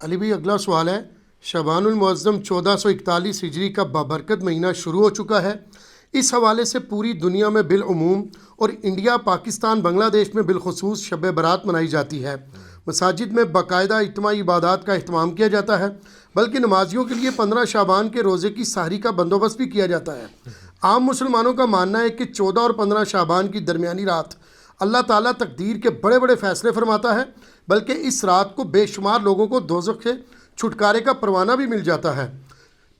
علی بھائی اگلا سوال ہے، شعبان المعظم 1441 ہجری کا بابرکت مہینہ شروع ہو چکا ہے۔ اس حوالے سے پوری دنیا میں بالعموم اور انڈیا، پاکستان، بنگلہ دیش میں بالخصوص شب برات منائی جاتی ہے۔ مساجد میں باقاعدہ اجتماعی عبادات کا اہتمام کیا جاتا ہے، بلکہ نمازیوں کے لیے 15 شعبان کے روزے کی سحری کا بندوبست بھی کیا جاتا ہے۔ عام مسلمانوں کا ماننا ہے کہ 14 اور 15 شعبان کی درمیانی رات اللہ تعالیٰ تقدیر کے بڑے بڑے فیصلے فرماتا ہے، بلکہ اس رات کو بے شمار لوگوں کو دوزخ سے چھٹکارے کا پروانہ بھی مل جاتا ہے۔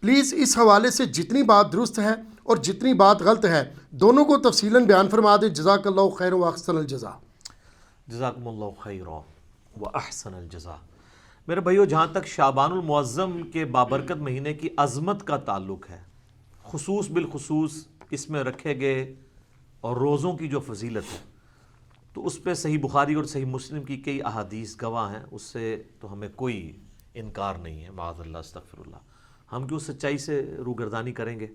پلیز اس حوالے سے جتنی بات درست ہے اور جتنی بات غلط ہے دونوں کو تفصیلاً بیان فرما دیں۔ جزاک اللہ خیر و احسن الجزا۔ جزاکم اللہ خیر و احسن الجزا۔ میرے بھائیو، جہاں تک شعبان المعظم کے بابرکت مہینے کی عظمت کا تعلق ہے، خصوص بالخصوص اس میں رکھے گئے اور روزوں کی جو فضیلت ہے، تو اس پہ صحیح بخاری اور صحیح مسلم کی کئی احادیث گواہ ہیں، اس سے تو ہمیں کوئی انکار نہیں ہے، معاذ اللہ استغفر اللہ۔ ہم کیوں سچائی سے روگردانی کریں گے؟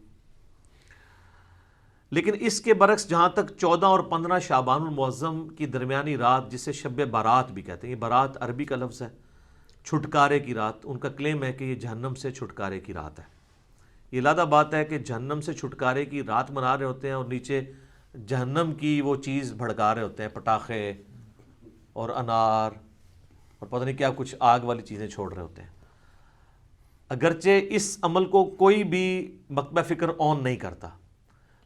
لیکن اس کے برعکس جہاں تک 14 اور 15 شعبان المعظم کی درمیانی رات، جسے شب برات بھی کہتے ہیں، یہ برات عربی کا لفظ ہے، چھٹکارے کی رات، ان کا کلیم ہے کہ یہ جہنم سے چھٹکارے کی رات ہے۔ یہ لادہ بات ہے کہ جہنم سے چھٹکارے کی رات منا رہے ہوتے ہیں اور نیچے جہنم کی وہ چیز بھڑکا رہے ہوتے ہیں، پٹاخے اور انار اور پتہ نہیں کیا کچھ آگ والی چیزیں چھوڑ رہے ہوتے ہیں۔ اگرچہ اس عمل کو کوئی بھی مکتبہ فکر اون نہیں کرتا،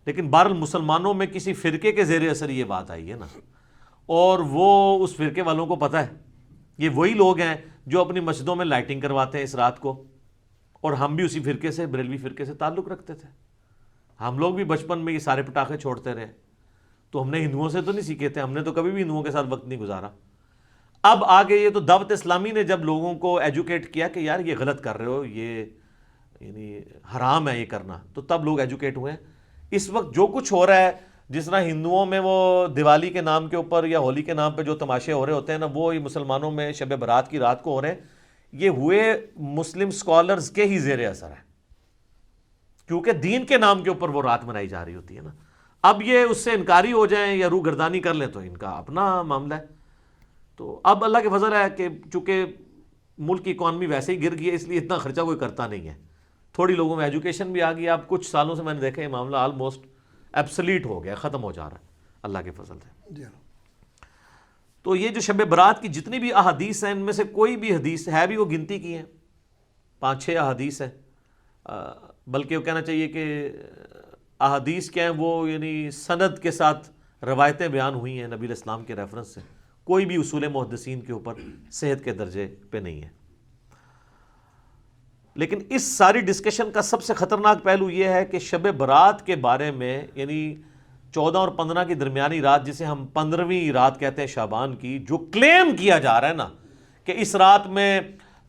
لیکن بہرحال مسلمانوں میں کسی فرقے کے زیر اثر یہ بات آئی ہے نا، اور وہ اس فرقے والوں کو پتہ ہے، یہ وہی لوگ ہیں جو اپنی مسجدوں میں لائٹنگ کرواتے ہیں اس رات کو، اور ہم بھی اسی فرقے سے، بریلوی فرقے سے تعلق رکھتے تھے۔ ہم لوگ بھی بچپن میں یہ سارے پٹاخے چھوڑتے رہے، تو ہم نے ہندوؤں سے تو نہیں سیکھے تھے، ہم نے تو کبھی بھی ہندوؤں کے ساتھ وقت نہیں گزارا۔ اب آگے یہ تو دعوت اسلامی نے جب لوگوں کو ایجوکیٹ کیا کہ یار یہ غلط کر رہے ہو، یہ یعنی حرام ہے یہ کرنا، تو تب لوگ ایجوکیٹ ہوئے ہیں۔ اس وقت جو کچھ ہو رہا ہے، جس طرح ہندوؤں میں وہ دیوالی کے نام کے اوپر یا ہولی کے نام پہ جو تماشے ہو رہے ہوتے ہیں نا، وہ مسلمانوں میں شب برات کی رات کو ہو رہے ہیں، یہ ہوئے مسلم سکولرز کے ہی زیر اثر ہے، کیونکہ دین کے نام کے اوپر وہ رات منائی جا رہی ہوتی ہے نا۔ اب یہ اس سے انکاری ہو جائیں یا روگردانی کر لیں تو ان کا اپنا معاملہ ہے۔ تو اب اللہ کے فضل ہے کہ چونکہ ملک کی اکانومی ویسے ہی گر گئی ہے، اس لیے اتنا خرچہ کوئی کرتا نہیں ہے، تھوڑی لوگوں میں ایجوکیشن بھی آ گئی۔ اب کچھ سالوں سے میں نے دیکھا یہ معاملہ آلموسٹ ایبسلیٹ ہو گیا، ختم ہو جا رہا ہے اللہ کے فضل سے۔ تو یہ جو شب برات کی جتنی بھی احادیث ہیں، ان میں سے کوئی بھی حدیث ہے بھی وہ گنتی کی ہیں، 5-6 احادیث ہیں، بلکہ وہ کہنا چاہیے کہ احادیث کیا ہیں، وہ یعنی سند کے ساتھ روایتیں بیان ہوئی ہیں نبی علیہ السلام کے ریفرنس سے، کوئی بھی اصول محدثین کے اوپر صحت کے درجے پہ نہیں ہے۔ لیکن اس ساری ڈسکشن کا سب سے خطرناک پہلو یہ ہے کہ شب برات کے بارے میں، یعنی 14 اور 15 کی درمیانی رات، جسے ہم 15ویں رات کہتے ہیں شعبان کی، جو کلیم کیا جا رہا ہے نا کہ اس رات میں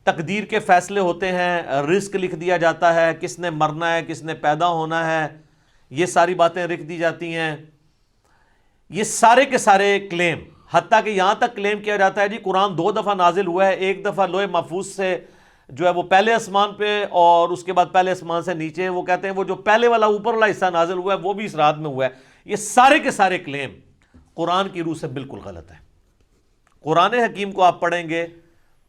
تقدیر کے فیصلے ہوتے ہیں، رزق لکھ دیا جاتا ہے، کس نے مرنا ہے، کس نے پیدا ہونا ہے، یہ ساری باتیں لکھ دی جاتی ہیں، یہ سارے کے سارے کلیم، حتیٰ کہ یہاں تک کلیم کیا جاتا ہے جی قرآن 2 دفعہ نازل ہوا ہے، ایک دفعہ لوح محفوظ سے جو ہے وہ پہلے آسمان پہ، اور اس کے بعد پہلے آسمان سے نیچے، وہ کہتے ہیں وہ جو پہلے والا اوپر والا حصہ نازل ہوا ہے وہ بھی اس رات میں ہوا ہے۔ یہ سارے کے سارے کلیم قرآن کی روح سے بالکل غلط ہے۔ قرآن حکیم کو آپ پڑھیں گے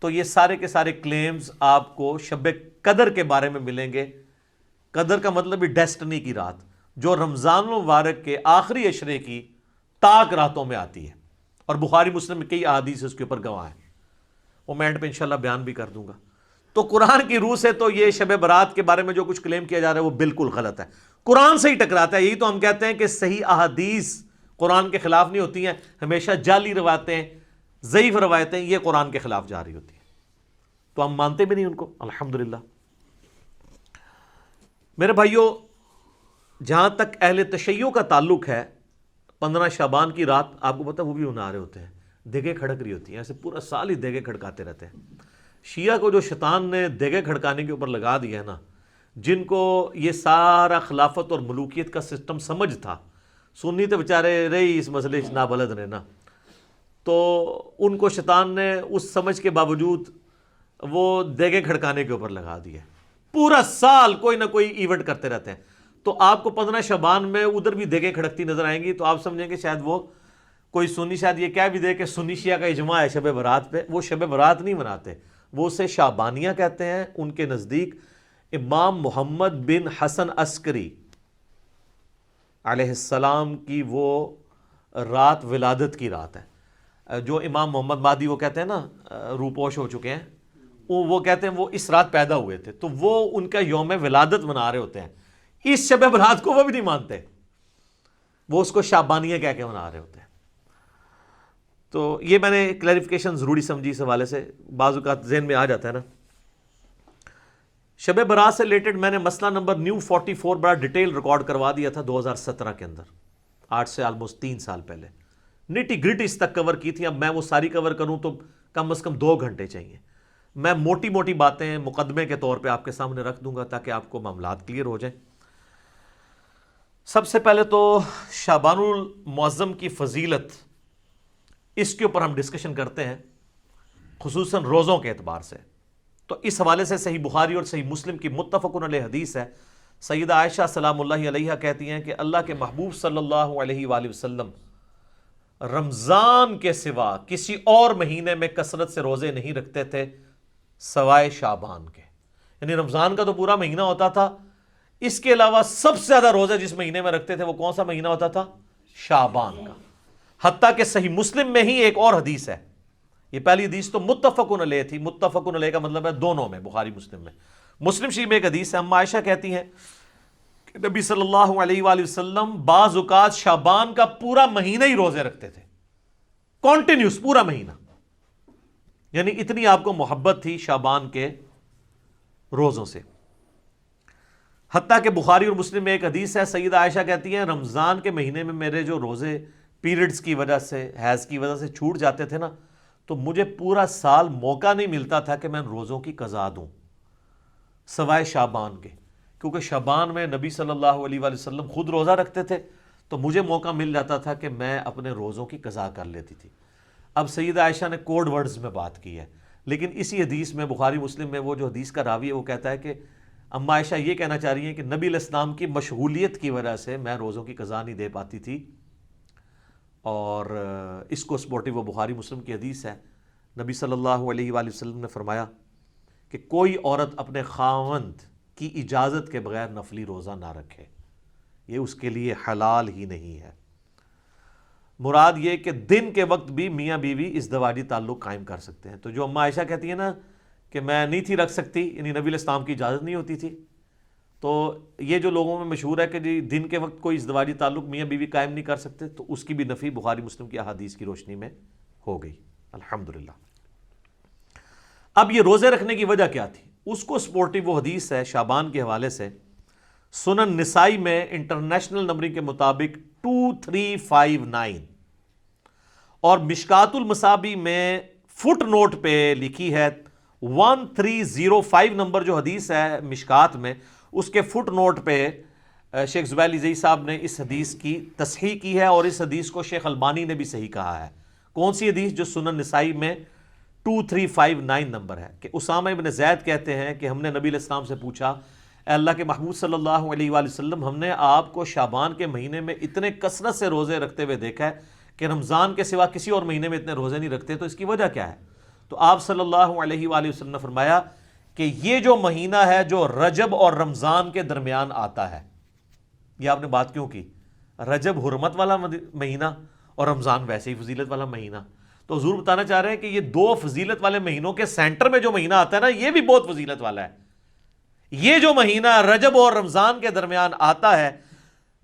تو یہ سارے کے سارے کلیمز آپ کو شب قدر کے بارے میں ملیں گے۔ قدر کا مطلب بھی ڈیسٹنی کی رات، جو رمضان المبارک کے آخری عشرے کی تاک راتوں میں آتی ہے، اور بخاری مسلم میں کئی احادیث اس کے اوپر گواہ ہیں، وہ میں اینڈ پہ انشاءاللہ بیان بھی کر دوں گا۔ تو قرآن کی روح سے تو یہ شب برات کے بارے میں جو کچھ کلیم کیا جا رہا ہے وہ بالکل غلط ہے، قرآن سے ہی ٹکراتا ہے۔ یہی تو ہم کہتے ہیں کہ صحیح احادیث قرآن کے خلاف نہیں ہوتی ہیں، ہمیشہ جعلی روایتیں، ضعیف روایتیں یہ قرآن کے خلاف جا رہی ہوتی ہیں، تو ہم مانتے بھی نہیں ان کو، الحمدللہ۔ میرے بھائیوں، جہاں تک اہل تشیع کا تعلق ہے، 15 شعبان کی رات آپ کو پتہ وہ بھی منا رہے ہوتے ہیں، دیگیں کھڑک رہی ہوتی ہیں، ایسے پورا سال ہی دیگیں کھڑکاتے رہتے ہیں۔ شیعہ کو جو شیطان نے دیگیں کھڑکانے کے اوپر لگا دیا ہے نا، جن کو یہ سارا خلافت اور ملوکیت کا سسٹم سمجھ تھا، سنی تو بیچارے رہی اس مسئلے سے نابلد نے نا، تو ان کو شیطان نے اس سمجھ کے باوجود وہ دیگیں کھڑکانے کے اوپر لگا دیا، پورا سال کوئی نہ کوئی ایونٹ کرتے رہتے ہیں۔ تو آپ کو 15 شعبان میں ادھر بھی دیگیں کھڑکتی نظر آئیں گی، تو آپ سمجھیں کہ شاید وہ کوئی سنی شاید یہ کہہ بھی دے کہ سنی شیعہ کا اجماع ہے شب برات پہ، وہ شب برات نہیں مناتے، وہ اسے شعبانیہ کہتے ہیں. ان کے نزدیک امام محمد بن حسن عسکری علیہ السلام کی وہ رات ولادت کی رات ہے. جو امام محمد مہدی وہ کہتے ہیں نا روپوش ہو چکے ہیں, وہ کہتے ہیں وہ اس رات پیدا ہوئے تھے, تو وہ ان کا یوم ولادت منا رہے ہوتے ہیں. اس شب برات کو وہ بھی نہیں مانتے, وہ اس کو شعبانیہ کہہ کے منا رہے ہوتے ہیں. تو یہ میں نے کلیریفیکیشن ضروری سمجھی اس حوالے سے, بعض اوقات ذہن میں آ جاتا ہے نا. شب برات سے ریلیٹڈ میں نے مسئلہ نمبر نیو 44 بڑا ڈیٹیل ریکارڈ کروا دیا تھا 2017 کے اندر, 8 سے آلموسٹ 3 سال پہلے. نٹی گرٹی اس تک کور کی تھی. اب میں وہ ساری کور کروں تو کم از کم 2 گھنٹے چاہیے. میں موٹی موٹی باتیں مقدمے کے طور پہ آپ کے سامنے رکھ دوں گا تاکہ آپ کو معاملات کلیئر ہو جائیں. سب سے پہلے تو شعبان المعظم کی فضیلت, اس کے اوپر ہم ڈسکشن کرتے ہیں خصوصاً روزوں کے اعتبار سے. تو اس حوالے سے صحیح بخاری اور صحیح مسلم کی متفق علیہ حدیث ہے. سیدہ عائشہ سلام اللہ علیہا کہتی ہیں کہ اللہ کے محبوب صلی اللہ علیہ وآلہ وسلم رمضان کے سوا کسی اور مہینے میں کثرت سے روزے نہیں رکھتے تھے سوائے شعبان کے. یعنی رمضان کا تو پورا مہینہ ہوتا تھا, اس کے علاوہ سب سے زیادہ روزے جس مہینے میں رکھتے تھے وہ کون سا مہینہ ہوتا تھا؟ شعبان کا. حتیٰ کہ صحیح مسلم میں ہی ایک اور حدیث ہے. یہ پہلی حدیث تو متفقن علیہ تھی. متفقن علیہ کا مطلب ہے دونوں میں, بخاری مسلم میں. مسلم شریف میں ایک حدیث ہے, اما عائشہ کہتی ہیں کہ نبی صلی اللہ علیہ وآلہ وسلم بعض اوقات شعبان کا پورا مہینہ ہی روزے رکھتے تھے, کانٹینیوس پورا مہینہ. یعنی اتنی آپ کو محبت تھی شعبان کے روزوں سے. حتیٰ کہ بخاری اور مسلم میں ایک حدیث ہے, سیدہ عائشہ کہتی ہیں رمضان کے مہینے میں میرے جو روزے پیریڈز کی وجہ سے, حیض کی وجہ سے چھوٹ جاتے تھے نا, تو مجھے پورا سال موقع نہیں ملتا تھا کہ میں ان روزوں کی قضا دوں سوائے شعبان کے. کیونکہ شعبان میں نبی صلی اللہ علیہ وآلہ وسلم خود روزہ رکھتے تھے, تو مجھے موقع مل جاتا تھا کہ میں اپنے روزوں کی قضا کر لیتی تھی. اب سیدہ عائشہ نے کوڈ ورڈز میں بات کی ہے, لیکن اسی حدیث میں بخاری مسلم میں وہ جو حدیث کا راوی ہے وہ کہتا ہے کہ اما عائشہ یہ کہنا چاہ رہی ہیں کہ نبی علیہ السلام کی مشغولیت کی وجہ سے میں روزوں کی قضا نہیں دے پاتی تھی. اور اس کو سپورٹو وہ بخاری مسلم کی حدیث ہے. نبی صلی اللہ علیہ وآلہ وسلم نے فرمایا کہ کوئی عورت اپنے خاوند کی اجازت کے بغیر نفلی روزہ نہ رکھے, یہ اس کے لیے حلال ہی نہیں ہے. مراد یہ کہ دن کے وقت بھی میاں بیوی ازدواجی تعلق قائم کر سکتے ہیں. تو جو اما عائشہ کہتی ہے نا کہ میں نہیں تھی رکھ سکتی, یعنی نبی علیہ السلام کی اجازت نہیں ہوتی تھی, تو یہ جو لوگوں میں مشہور ہے کہ جی دن کے وقت کوئی ازدواجی تعلق میاں بیوی قائم نہیں کر سکتے, تو اس کی بھی نفی بخاری مسلم کی احادیث کی روشنی میں ہو گئی الحمدللہ. اب یہ روزے رکھنے کی وجہ کیا تھی, اس کو سپورٹو وہ حدیث ہے شعبان کے حوالے سے سنن نسائی میں انٹرنیشنل نمبرنگ کے مطابق 2359 اور مشکات المصابی میں فٹ نوٹ پہ لکھی ہے 1305 نمبر جو حدیث ہے مشکات میں, اس کے فٹ نوٹ پہ شیخ زبیل زئی صاحب نے اس حدیث کی تصحیح کی ہے, اور اس حدیث کو شیخ البانی نے بھی صحیح کہا ہے. کون سی حدیث؟ جو سنن نسائی میں 2359 نمبر ہے, کہ اسامہ ابن زید کہتے ہیں کہ ہم نے نبی علیہ السلام سے پوچھا اے اللہ کے محبوب صلی اللہ علیہ وآلہ وسلم, ہم نے آپ کو شعبان کے مہینے میں اتنے کثرت سے روزے رکھتے ہوئے دیکھا ہے کہ رمضان کے سوا کسی اور مہینے میں اتنے روزے نہیں رکھتے, تو اس کی وجہ کیا ہے؟ تو آپ صلی اللہ علیہ وآلہ وسلم نے فرمایا کہ یہ جو مہینہ ہے جو رجب اور رمضان کے درمیان آتا ہے. یہ آپ نے بات کیوں کی؟ رجب حرمت والا مہینہ اور رمضان ویسے ہی فضیلت والا مہینہ. تو حضور بتانا چاہ رہے ہیں کہ یہ 2 فضیلت والے مہینوں کے سینٹر میں جو مہینہ آتا ہے نا, یہ بھی بہت فضیلت والا ہے. یہ جو مہینہ رجب اور رمضان کے درمیان آتا ہے,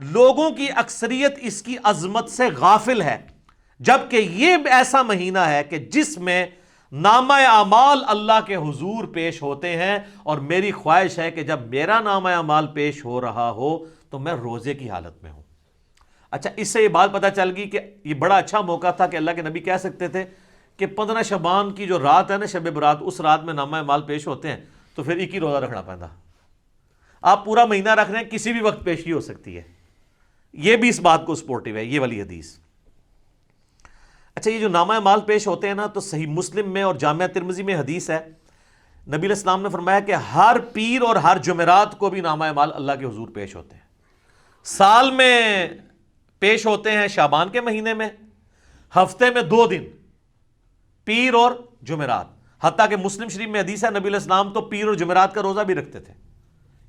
لوگوں کی اکثریت اس کی عظمت سے غافل ہے, جبکہ یہ ایسا مہینہ ہے کہ جس میں نامہ اعمال اللہ کے حضور پیش ہوتے ہیں, اور میری خواہش ہے کہ جب میرا نامہ اعمال پیش ہو رہا ہو تو میں روزے کی حالت میں ہوں. اچھا, اس سے یہ بات پتہ چل گئی کہ یہ بڑا اچھا موقع تھا کہ اللہ کے نبی کہہ سکتے تھے کہ 15 شعبان کی جو رات ہے نا, شب برات, اس رات میں نامہ اعمال پیش ہوتے ہیں, تو پھر ایک ہی روزہ رکھنا پڑتا. آپ پورا مہینہ رکھ رہے ہیں, کسی بھی وقت پیشی ہو سکتی ہے. یہ بھی اس بات کو سپورٹو ہے یہ والی حدیث. اچھا, یہ جو نامہ اعمال پیش ہوتے ہیں نا, تو صحیح مسلم میں اور جامعہ ترمذی میں حدیث ہے, نبی علیہ السلام نے فرمایا کہ ہر پیر اور ہر جمعرات کو بھی نامہ اعمال اللہ کے حضور پیش ہوتے ہیں. سال میں پیش ہوتے ہیں شعبان کے مہینے میں, ہفتے میں 2 دن پیر اور جمعرات. حتیٰ کہ مسلم شریف میں حدیث ہے نبی علیہ السلام تو پیر اور جمعرات کا روزہ بھی رکھتے تھے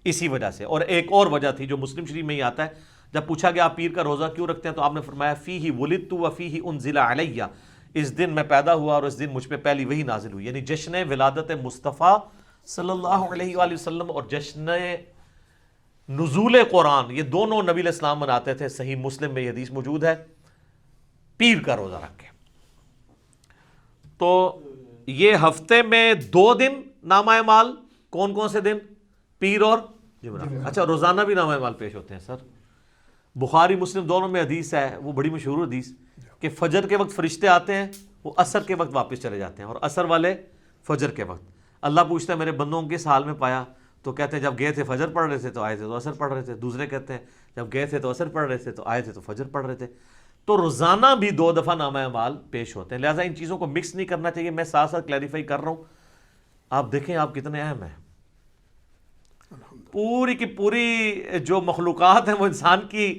اسی وجہ سے. اور ایک اور وجہ تھی جو مسلم شریف میں ہی آتا ہے, جب پوچھا گیا آپ پیر کا روزہ کیوں رکھتے ہیں تو آپ نے فرمایا فیہ ولدت و فیہ انزل علیہ, اس دن میں پیدا ہوا اور اس دن مجھ پہ پہلی وحی نازل ہوئی. یعنی جشن ولادت مصطفیٰ صلی اللہ علیہ وآلہ وسلم اور جشن نزول قرآن, یہ دونوں نبی علیہ السلام مناتے تھے. صحیح مسلم میں یہ حدیث موجود ہے, پیر کا روزہ رکھ کے. تو یہ ہفتے میں 2 دن نامہ اعمال, کون کون سے دن؟ پیر اور جمعرات. اچھا, روزانہ بھی نامہ اعمال پیش ہوتے ہیں سر؟ بخاری مسلم دونوں میں حدیث ہے, وہ بڑی مشہور حدیث کہ فجر کے وقت فرشتے آتے ہیں, وہ عصر کے وقت واپس چلے جاتے ہیں, اور عصر والے فجر کے وقت. اللہ پوچھتا ہے میرے بندوں کو کس حال میں پایا؟ تو کہتے ہیں جب گئے تھے فجر پڑھ رہے تھے تو آئے تھے تو عصر پڑھ رہے تھے. دوسرے کہتے ہیں جب گئے تھے تو عصر پڑھ رہے تھے تو آئے تھے تو فجر پڑھ رہے تھے. تو روزانہ بھی 2 دفعہ نامہ اعمال پیش ہوتے ہیں. لہٰذا ان چیزوں کو مکس نہیں کرنا چاہیے. میں ساتھ ساتھ کلیریفائی کر رہا ہوں, آپ دیکھیں آپ کتنے اہم ہیں. پوری کی پوری جو مخلوقات ہیں وہ انسان کی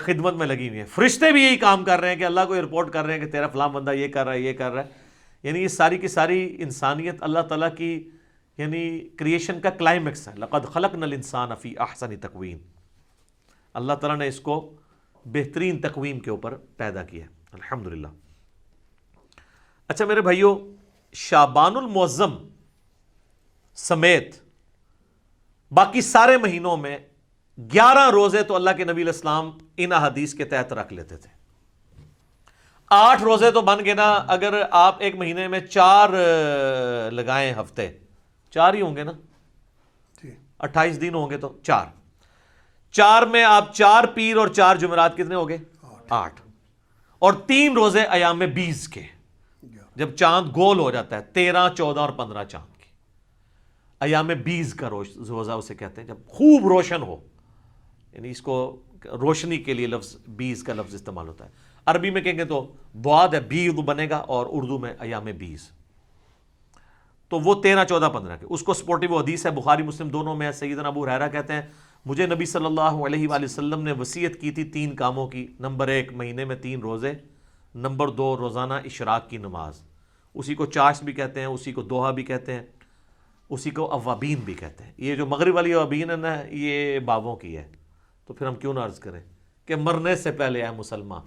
خدمت میں لگی ہوئی ہیں. فرشتے بھی یہی کام کر رہے ہیں کہ اللہ کو رپورٹ کر رہے ہیں کہ تیرا فلاں بندہ یہ کر رہا ہے, یہ کر رہا ہے. یعنی یہ ساری کی ساری انسانیت اللہ تعالیٰ کی یعنی کریشن کا کلائمیکس ہے. لقد خلقنا الانسان فی احسن تقویم. اللہ تعالیٰ نے اس کو بہترین تقویم کے اوپر پیدا کیا ہے, الحمدللہ. اچھا میرے بھائیو, شعبان المعظم سمیت باقی سارے مہینوں میں 11 روزے تو اللہ کے نبی علیہ السلام ان احادیث کے تحت رکھ لیتے تھے. 8 روزے تو بن گئے نا. اگر آپ ایک مہینے میں 4 لگائیں ہفتے, 4 ہی ہوں گے نا, 28 دن ہوں گے تو 4 میں آپ 4 پیر اور 4 جمعرات کتنے ہو گئے؟ 8. اور 3 روزے ایام 20 کے, جب چاند گول ہو جاتا ہے 13, 14 اور 15 چاند کے, ایام 20 کا روزہ اسے کہتے ہیں, جب خوب روشن ہو. یعنی اس کو روشنی کے لیے لفظ 20 کا لفظ استعمال ہوتا ہے. عربی میں کہیں گے تو بعد ہے, بیض بنے گا, اور اردو میں ایام 20. تو وہ 13, 14, 15 کے, اس کو سپورٹیو حدیث ہے بخاری مسلم دونوں میں. سیدنا ابو ہریرہ کہتے ہیں مجھے نبی صلی اللہ علیہ وآلہ وسلم نے وصیت کی تھی 3 کاموں کی. نمبر 1 مہینے میں 3 روزے. نمبر 2 روزانہ اشراق کی نماز, اسی کو چاشت بھی کہتے ہیں, اسی کو دوحہ بھی کہتے ہیں, اسی کو اوابین بھی کہتے ہیں. یہ جو مغرب والی اوابین ہے نا, یہ بابوں کی ہے. تو پھر ہم کیوں نہ عرض کریں کہ مرنے سے پہلے اے مسلمان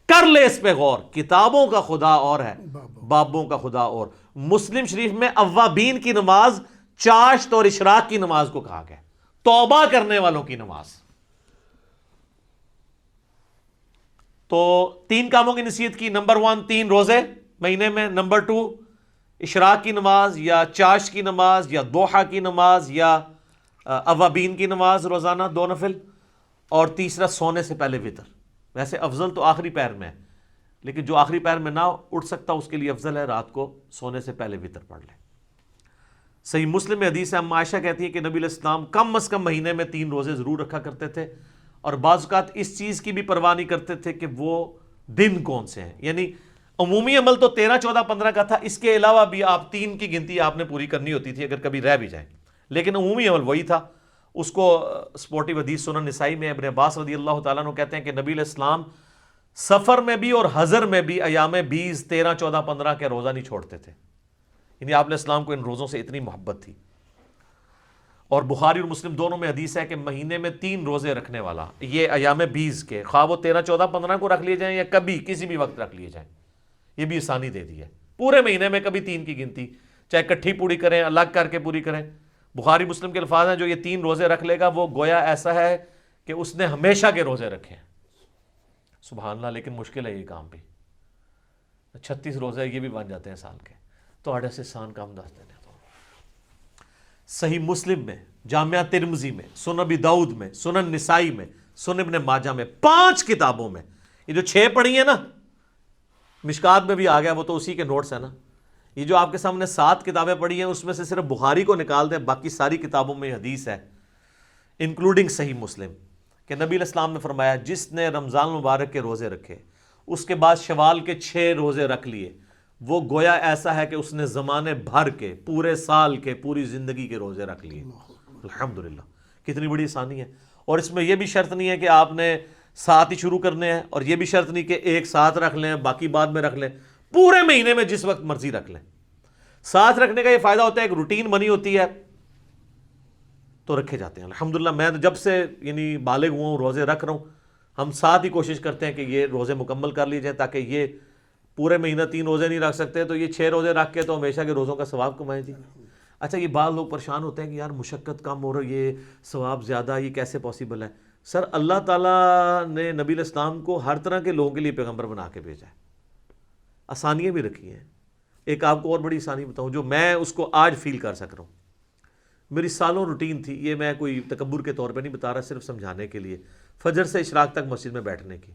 کر لے اس پہ غور, کتابوں کا خدا اور ہے, بابوں کا خدا اور. مسلم شریف میں اوابین کی نماز چاشت اور اشراق کی نماز کو کہا گیا, توبہ کرنے والوں کی نماز. تو 3 کاموں کی نصیحت کی. نمبر 1 3 روزے مہینے میں. نمبر 2 اشراق کی نماز یا چاشت کی نماز یا دوحہ کی نماز یا اوابین کی نماز روزانہ 2 نفل. اور تیسرا سونے سے پہلے وطر. ویسے افضل تو آخری پہر میں ہے, لیکن جو آخری پہر میں نہ اٹھ سکتا اس کے لیے افضل ہے رات کو سونے سے پہلے وطر پڑھ لے. صحیح مسلم میں حدیث ہے, اما عائشہ کہتی ہے کہ نبی علیہ السلام کم از کم مہینے میں 3 روزے ضرور رکھا کرتے تھے, اور بعض اوقات اس چیز کی بھی پرواہ نہیں کرتے تھے کہ وہ دن کون سے ہیں. یعنی عمومی عمل تو 13, 14, 15 کا تھا, اس کے علاوہ بھی آپ 3 کی گنتی آپ نے پوری کرنی ہوتی تھی اگر کبھی رہ بھی جائیں, لیکن عمومی عمل وہی تھا. اس کو سپورٹیو حدیث سنن نسائی میں ابن عباس رضی اللہ تعالیٰ عنہ کہتے ہیں کہ نبی علیہ السلام سفر میں بھی اور حضر میں بھی ایام 20, 13, 14, 15 کے روزہ نہیں چھوڑتے تھے. یعنی آپ علیہ السلام کو ان روزوں سے اتنی محبت تھی. اور بخاری اور مسلم دونوں میں حدیث ہے کہ مہینے میں 3 روزے رکھنے والا, یہ ایام 20 کے, خواہ وہ 13, 14, 15 کو رکھ لیے جائیں یا کبھی کسی بھی وقت رکھ لیے جائیں, یہ بھی آسانی دے دی ہے. پورے مہینے میں کبھی 3 کی گنتی, چاہے کٹھی پوری کریں, الگ کر کے پوری کریں. بخاری مسلم کے الفاظ ہیں جو یہ 3 روزے رکھ لے گا وہ گویا ایسا ہے کہ اس نے ہمیشہ کے روزے رکھے ہیں. سبحان اللہ, لیکن مشکل ہے یہ کام بھی. 36 روزے یہ بھی بن جاتے ہیں سال کے, تو آڑے سے سان کام دس دینے. تو صحیح مسلم میں, جامعہ ترمذی میں, سنن ابی داؤد میں, سنن نسائی میں, سنن ابن ماجہ میں, 5 کتابوں میں, یہ جو 6 پڑھی ہیں نا, مشکات میں بھی آ گیا, وہ تو اسی کے نوٹس ہیں نا. یہ جو آپ کے سامنے 7 کتابیں پڑھی ہیں اس میں سے صرف بخاری کو نکال دیں, باقی ساری کتابوں میں حدیث ہے انکلوڈنگ صحیح مسلم کہ نبی علیہ السلام نے فرمایا جس نے رمضان المبارک کے روزے رکھے اس کے بعد شوال کے 6 روزے رکھ لیے, وہ گویا ایسا ہے کہ اس نے زمانے بھر کے, پورے سال کے, پوری زندگی کے روزے رکھ لیے. الحمدللہ, کتنی بڑی آسانی ہے. اور اس میں یہ بھی شرط نہیں ہے کہ آپ نے 7 ہی شروع کرنے ہیں, اور یہ بھی شرط نہیں کہ ایک ساتھ رکھ لیں باقی بعد میں رکھ لیں. پورے مہینے میں جس وقت مرضی رکھ لیں. ساتھ رکھنے کا یہ فائدہ ہوتا ہے، ایک روٹین بنی ہوتی ہے تو رکھے جاتے ہیں۔ الحمدللہ میں جب سے یعنی بالغ ہوا ہوں روزے رکھ رہا ہوں، ہم ساتھ ہی کوشش کرتے ہیں کہ یہ روزے مکمل کر لیے جائیں، تاکہ یہ پورے مہینہ 3 روزے نہیں رکھ سکتے تو یہ 6 روزے رکھ کے تو ہمیشہ کے روزوں کا ثواب کمائیں جی۔ اچھا یہ بعض لوگ پریشان ہوتے ہیں کہ یار مشقت کم اور یہ ثواب زیادہ، یہ کیسے پاسبل ہے؟ سر اللہ تعالیٰ نے نبی علیہ السلام کو ہر طرح کے لوگوں کے لیے پیغمبر بنا کے بھیجا ہے، آسانیاں بھی رکھی ہیں۔ ایک آپ کو اور بڑی آسانی بتاؤں جو میں اس کو آج فیل کر سک رہا ہوں، میری سالوں روٹین تھی، یہ میں کوئی تکبر کے طور پہ نہیں بتا رہا، صرف سمجھانے کے لیے، فجر سے اشراق تک مسجد میں بیٹھنے کی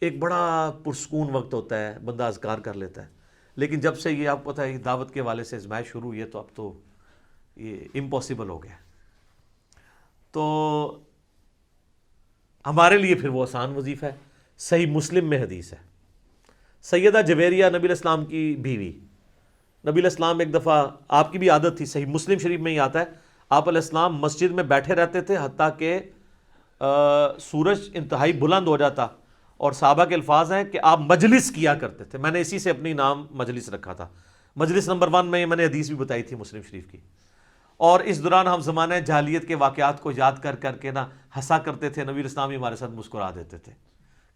ایک بڑا پرسکون وقت ہوتا ہے، بندہ اذکار کر لیتا ہے۔ لیکن جب سے یہ آپ کو پتہ ہے دعوت کے حوالے سے ازمائش شروع ہوئی ہے تو اب تو یہ امپاسبل ہو گیا۔ تو ہمارے لیے پھر وہ آسان وظیفہ ہے۔ صحیح مسلم میں حدیث ہے، سیدہ جویریہ نبی علیہ السلام کی بیوی، نبی علیہ السلام ایک دفعہ، آپ کی بھی عادت تھی، صحیح مسلم شریف میں ہی آتا ہے، آپ علیہ السلام مسجد میں بیٹھے رہتے تھے حتیٰ کہ سورج انتہائی بلند ہو جاتا، اور صحابہ کے الفاظ ہیں کہ آپ مجلس کیا کرتے تھے۔ میں نے اسی سے اپنی نام مجلس رکھا تھا، مجلس نمبر 1 میں نے حدیث بھی بتائی تھی مسلم شریف کی۔ اور اس دوران ہم زمانہ جاہلیت کے واقعات کو یاد کر کر کے ہنسا کرتے تھے، نبی اسلام ہمارے ساتھ مسکرا دیتے تھے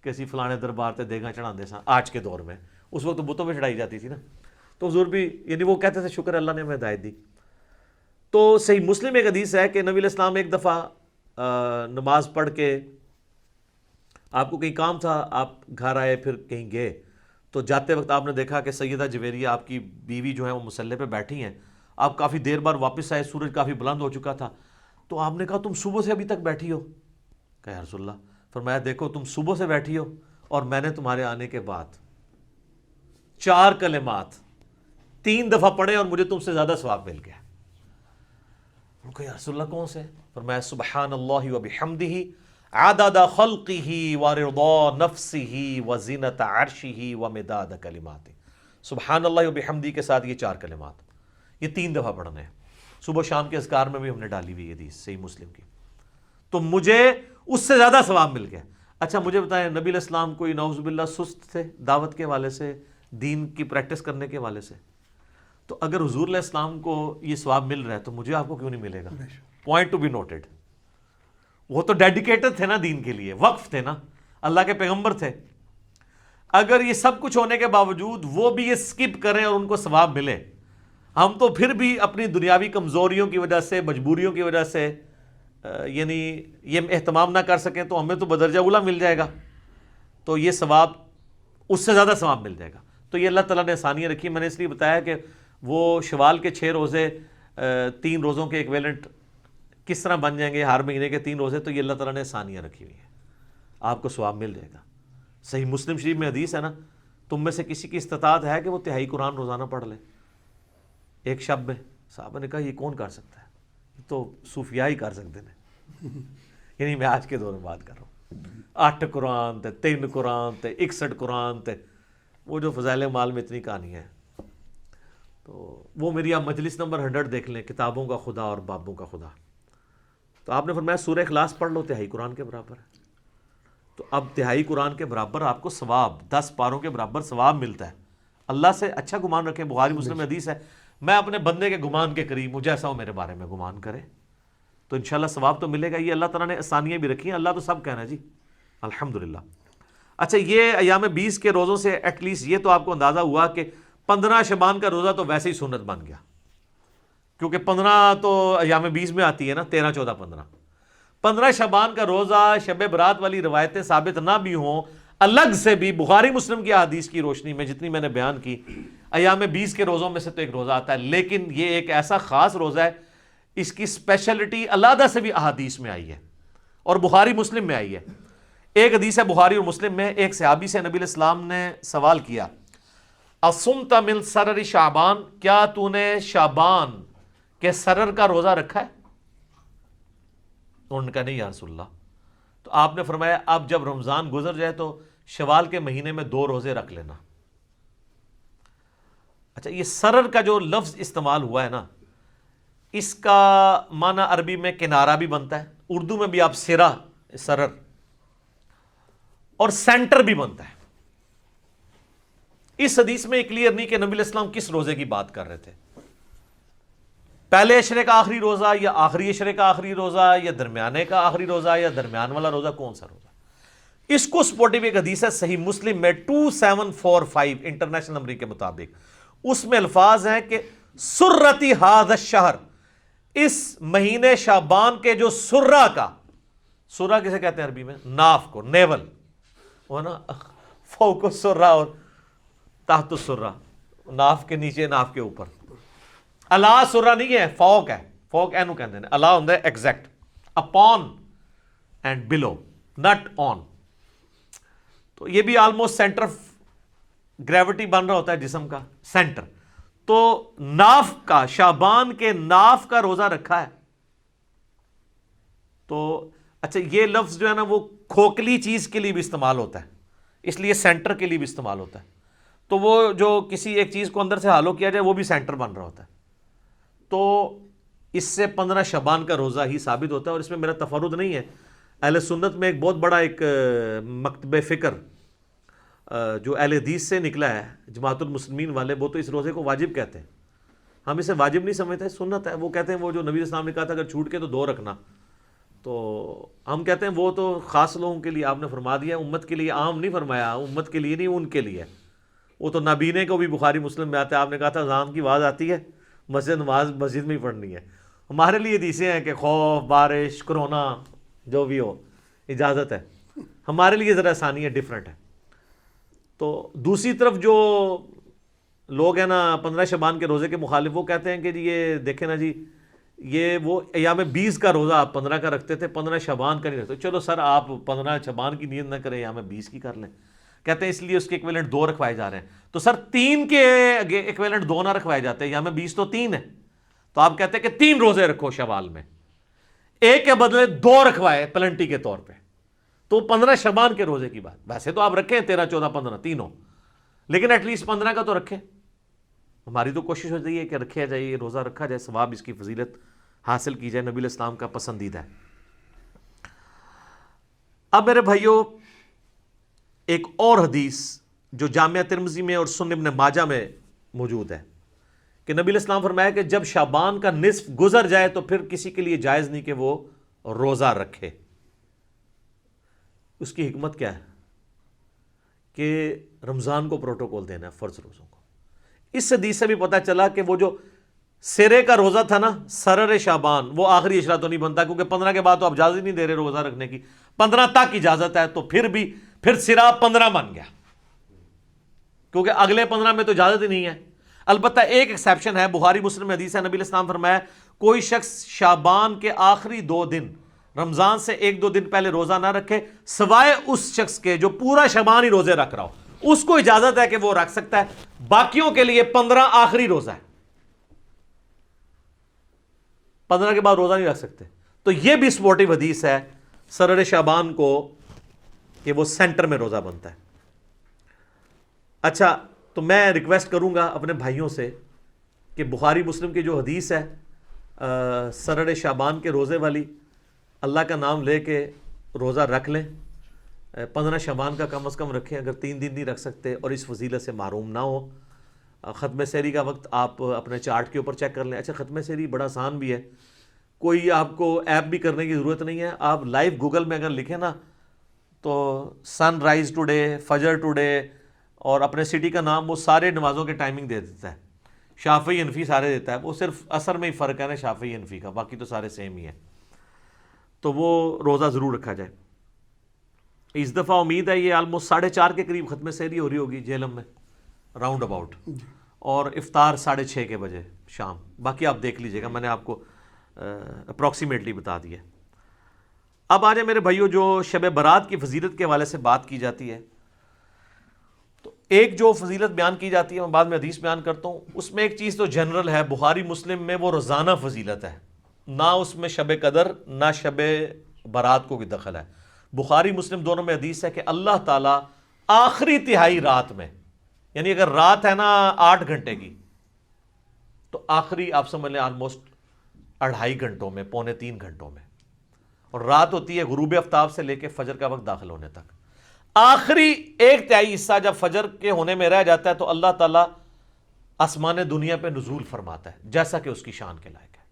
کہ اسی فلانے دربار تے دیگاں چڑھا دے سا۔ آج کے دور میں اس وقت بتوں پہ چڑھائی جاتی تھی نا، تو حضور بھی یعنی وہ کہتے تھے شکر اللہ نے ہمیں ہدایت دی۔ تو صحیح مسلم ایک حدیث ہے کہ نبی علیہ السلام ایک دفعہ نماز پڑھ کے، آپ کو کہیں کام تھا، آپ گھر آئے پھر کہیں گئے، تو جاتے وقت آپ نے دیکھا کہ سیدہ جویریہ آپ کی بیوی جو ہے وہ مصلی پہ بیٹھی ہیں، آپ کافی دیر بعد واپس آئے، سورج کافی بلند ہو چکا تھا، تو آپ نے کہا تم صبح سے ابھی تک بیٹھی ہو؟ کہا یا رسول اللہ، فرمایا دیکھو تم صبح سے بیٹھی ہو اور میں نے تمہارے آنے کے بعد 4 کلمات 3 دفعہ پڑھے اور مجھے تم سے زیادہ ثواب مل گیا۔ انہوں نے کہا یا رسول اللہ کون سے؟ فرمایا سبحان اللہ وبحمدہ عدد خلقہ ورضا نفسہ وزینت عرشہ ومداد کلماتہ۔ سبحان اللہ وبحمدہ کے ساتھ یہ 4 کلمات، یہ 3 دفعہ پڑھنے ہیں، صبح شام کے اذکار میں بھی ہم نے ڈالی ہوئی حدیث صحیح مسلم کی، تو مجھے اس سے زیادہ ثواب مل گیا۔ اچھا مجھے بتائیں، نبی علیہ السلام کوئی نعوذ باللہ سست تھے دعوت کے حوالے سے، دین کی پریکٹس کرنے کے حوالے سے؟ تو اگر حضور علیہ السلام کو یہ ثواب مل رہا ہے تو مجھے آپ کو کیوں نہیں ملے گا؟ Point to be noted. وہ تو ڈیڈیکیٹڈ تھے نا دین کے لیے، وقف تھے نا، اللہ کے پیغمبر تھے۔ اگر یہ سب کچھ ہونے کے باوجود وہ بھی یہ سکپ کریں اور ان کو ثواب ملے، ہم تو پھر بھی اپنی دنیاوی کمزوریوں کی وجہ سے، مجبوریوں کی وجہ سے یعنی یہ اہتمام نہ کر سکیں تو ہمیں تو بدرجہ اولیٰ مل جائے گا، تو یہ ثواب اس سے زیادہ ثواب مل جائے گا۔ تو یہ اللہ تعالیٰ نے آسانیاں رکھی۔ میں نے اس لیے بتایا کہ وہ شوال کے 6 روزے 3 روزوں کے ایکویلنٹ کس طرح بن جائیں گے، ہر مہینے کے 3 روزے، تو یہ اللہ تعالیٰ نے آسانیاں رکھی ہوئی ہیں، آپ کو ثواب مل جائے گا۔ صحیح مسلم شریف میں حدیث ہے نا، تم میں سے کسی کی استطاعت ہے کہ وہ تہائی قرآن روزانہ پڑھ لے ایک شب میں؟ صحابہ نے کہا یہ کون کر سکتا ہے؟ یہ تو صوفیاء ہی کر سکتے ہیں۔ یعنی میں آج کے دور میں بات کر رہا ہوں، 8 قرآن تے 3 قرآن تے 61 قرآن تے وہ جو فضائل مال میں اتنی کہانی ہے، تو وہ میری آپ مجلس نمبر 100 دیکھ لیں، کتابوں کا خدا اور بابوں کا خدا۔ تو آپ نے فرمایا سورہ اخلاص پڑھ لو، تہائی قرآن کے برابر ہے۔ تو اب تہائی قرآن کے برابر آپ کو ثواب، 10 پاروں کے برابر ثواب ملتا ہے۔ اللہ سے اچھا گمان رکھیں، بخاری مسلم میں حدیث ہے، میں اپنے بندے کے گمان کے قریب ہوں، جیسا وہ میرے بارے میں گمان کرے، تو انشاءاللہ ثواب تو ملے گا۔ یہ اللہ تعالیٰ نے آسانیاں بھی رکھی ہیں، اللہ تو سب کہنا ہے جی الحمدللہ۔ اچھا یہ ایام 20 کے روزوں سے ایٹ لیسٹ یہ تو آپ کو اندازہ ہوا کہ 15 شعبان کا روزہ تو ویسے ہی سنت بن گیا، کیونکہ 15 تو ایام 20 میں آتی ہے نا، 13 14 15 15 شعبان کا روزہ، شب برات والی روایتیں ثابت نہ بھی ہوں، الگ سے بھی بخاری مسلم کی احادیث کی روشنی میں جتنی میں نے بیان کی، ایام 20 کے روزوں میں سے تو ایک روزہ آتا ہے، لیکن یہ ایک ایسا خاص روزہ ہے، اس کی اسپیشلٹی علیحدہ سے بھی احادیث میں آئی ہے اور بخاری مسلم میں آئی ہے۔ ایک حدیث ہے بخاری اور مسلم میں، ایک صحابی سے نبی علیہ السلام نے سوال کیا، اصمت من سرر شعبان، کیا تو نے شعبان کے سرر کا روزہ رکھا ہے؟ انہوں نے کہا نہیں یا رسول اللہ۔ تو آپ نے فرمایا اب جب رمضان گزر جائے تو شوال کے مہینے میں 2 روزے رکھ لینا۔ اچھا یہ سرر کا جو لفظ استعمال ہوا ہے نا، اس کا معنی عربی میں کنارہ بھی بنتا ہے، اردو میں بھی آپ سرا، سرر، اور سینٹر بھی بنتا ہے۔ اس حدیث میں کلیئر نہیں کہ نبی علیہ السلام کس روزے کی بات کر رہے تھے، پہلے اشرے کا آخری روزہ یا آخری اشرے کا آخری روزہ یا درمیانے کا آخری روزہ یا درمیان والا روزہ، کون سا روزہ؟ اس کو سپورٹیو ایک حدیث ہے صحیح مسلم میں 2745 انٹرنیشنل نمبر کے مطابق، اس میں الفاظ ہیں کہ سرتی ھذا الشہر، اس مہینے شعبان کے جو سرہ کا، سرہ کسے کہتے ہیں عربی میں؟ ناف کو، نیول، وہ نا فوق السرہ اور تحت السرہ، ناف کے نیچے ناف کے اوپر، اللہ سرہ نہیں ہے، فوق ہے، فوق اینو کہتے ہیں، اللہ ہوتا ہے ایگزیکٹ، اپون اینڈ بلو، نٹ آن، تو یہ بھی آلموسٹ سینٹر آف گریوٹی بن رہا ہوتا ہے جسم کا سینٹر، تو ناف کا، شعبان کے ناف کا روزہ رکھا ہے، تو اچھا یہ لفظ جو ہے نا وہ کھوکھلی چیز کے لیے بھی استعمال ہوتا ہے، اس لیے سینٹر کے لیے بھی استعمال ہوتا ہے، تو وہ جو کسی ایک چیز کو اندر سے ہالو کیا جائے وہ بھی سینٹر بن رہا ہوتا ہے، تو اس سے 15 شعبان کا روزہ ہی ثابت ہوتا ہے، اور اس میں میرا تفرد نہیں ہے، اہل سنت میں ایک بہت بڑا ایک مکتب فکر جو اہل حدیث سے نکلا ہے، جماعت المسلمین والے، وہ تو اس روزے کو واجب کہتے ہیں، ہم اسے واجب نہیں سمجھتے، سنت ہے، وہ کہتے ہیں وہ جو نبی علیہ السلام نے کہا تھا اگر چھوٹ کے تو 2 رکھنا، تو ہم کہتے ہیں وہ تو خاص لوگوں کے لیے آپ نے فرما دیا، امت کے لیے عام نہیں فرمایا، امت کے لیے نہیں، ان کے لیے، وہ تو نابینے کو بھی بخاری مسلم میں آتا ہے، آپ نے کہا تھا اذان کی آواز آتی ہے نماز مسجد میں ہی پڑھنی ہے، ہمارے لیے حدیثیں ہیں کہ خوف، بارش، کرونا، جو بھی ہو اجازت ہے، ہمارے لیے ذرا آسانی ہے، ڈیفرنٹ ہے، تو دوسری طرف جو لوگ ہیں نا 15 شعبان کے روزے کے مخالف، وہ کہتے ہیں کہ جی یہ دیکھیں نا جی، یہ وہ ایام 20 کا روزہ آپ 15 کا رکھتے تھے، 15 شعبان کا نہیں رکھتے، چلو سر آپ 15 شعبان کی نیت نہ کریں، ایام 20 کی کر لیں، کہتے ہیں اس لیے اس کے ایکویلنٹ 2 رکھوائے جا رہے ہیں، تو سر 3 کے ایکویلنٹ 2 نہ رکھوائے جاتے ہیں، ایام 20 تو 3 ہے، تو آپ کہتے ہیں کہ 3 روزے رکھو شوال میں، ایک کے بدلے 2 رکھوائے پلنٹی کے طور پہ، تو 15 شعبان کے روزے کی بات، ویسے تو آپ رکھیں 13 14 15 تینوں، لیکن ایٹ لیسٹ 15 کا تو رکھیں، ہماری تو کوشش ہوتی ہے کہ رکھا جائے، یہ روزہ رکھا جائے، ثواب اس کی فضیلت حاصل کی جائے، نبی علیہ السلام کا پسندیدہ ہے۔ اب میرے بھائیوں ایک اور حدیث جو جامعہ ترمذی میں اور سنن ابن ماجہ میں موجود ہے کہ نبی علیہ السلام فرمایا کہ جب شعبان کا نصف گزر جائے تو پھر کسی کے لیے جائز نہیں کہ وہ روزہ رکھے۔ اس کی حکمت کیا ہے؟ کہ رمضان کو پروٹوکول دینا ہے، فرض روزوں کو۔ اس حدیث سے بھی پتہ چلا کہ وہ جو سرے کا روزہ تھا نا، سرر شعبان، وہ آخری اشرا تو نہیں بنتا، کیونکہ 15 کے بعد تو آپ اجازت نہیں دے رہے روزہ رکھنے کی، 15 تک اجازت ہے، تو پھر سرا 15 بن گیا، کیونکہ اگلے 15 میں تو اجازت ہی نہیں ہے۔ البتہ ایک ایکسیپشن ہے، بخاری مسلم میں حدیث ہے، نبی علیہ السلام فرمایا کوئی شخص شعبان کے آخری 2 دن، رمضان سے 1-2 دن پہلے روزہ نہ رکھے، سوائے اس شخص کے جو پورا شعبان ہی روزے رکھ رہا ہو، اس کو اجازت ہے کہ وہ رکھ سکتا ہے، باقیوں کے لیے 15 آخری روزہ ہے، 15 کے بعد روزہ نہیں رکھ سکتے۔ تو یہ بھی سپورٹیو حدیث ہے سرر شعبان کو کہ وہ سینٹر میں روزہ بنتا ہے۔ اچھا، تو میں ریکویسٹ کروں گا اپنے بھائیوں سے کہ بخاری مسلم کی جو حدیث ہے سرر شعبان کے روزے والی، اللہ کا نام لے کے روزہ رکھ لیں، 15 شعبان کا کم از کم رکھیں، اگر 3 دن نہیں رکھ سکتے اور اس فضیلت سے محروم نہ ہو۔ ختم سحری کا وقت آپ اپنے چارٹ کے اوپر چیک کر لیں۔ اچھا، ختم سحری بڑا آسان بھی ہے، کوئی آپ کو ایپ بھی کرنے کی ضرورت نہیں ہے، آپ لائیو گوگل میں اگر لکھیں نا تو سن رائز ٹوڈے، فجر ٹوڈے، اور اپنے سٹی کا نام، وہ سارے نمازوں کے ٹائمنگ دے دیتا ہے، شافعی حنفی سارے دیتا ہے، وہ صرف عصر میں ہی فرق ہے نا شافعی حنفی کا، باقی تو سارے سیم ہی ہیں، تو وہ روزہ ضرور رکھا جائے۔ اس دفعہ امید ہے یہ آلموسٹ 4:30 کے قریب ختم سحری ہو رہی ہوگی جہلم میں، راؤنڈ اباؤٹ، اور افطار 6:30 کے بجے شام، باقی آپ دیکھ لیجئے گا، میں نے آپ کو اپروکسیمیٹلی بتا دیا۔ اب آ جائیں میرے بھائیوں، جو شب برات کی فضیلت کے حوالے سے بات کی جاتی ہے، تو ایک جو فضیلت بیان کی جاتی ہے، میں بعد میں حدیث بیان کرتا ہوں، اس میں ایک چیز تو جنرل ہے، بخاری مسلم میں وہ روزانہ فضیلت ہے، نہ اس میں شب قدر نہ شب برات کو بھی دخل ہے۔ بخاری مسلم دونوں میں حدیث ہے کہ اللہ تعالیٰ آخری تہائی رات میں، یعنی اگر رات ہے نا 8 گھنٹے کی، تو آخری آپ سمجھ لیں آلموسٹ 2.5 گھنٹوں میں، 2.75 گھنٹوں میں، اور رات ہوتی ہے غروب آفتاب سے لے کے فجر کا وقت داخل ہونے تک، آخری 1/3 حصہ جب فجر کے ہونے میں رہ جاتا ہے تو اللہ تعالیٰ آسمان دنیا پہ نزول فرماتا ہے جیسا کہ اس کی شان کے لائق ہے،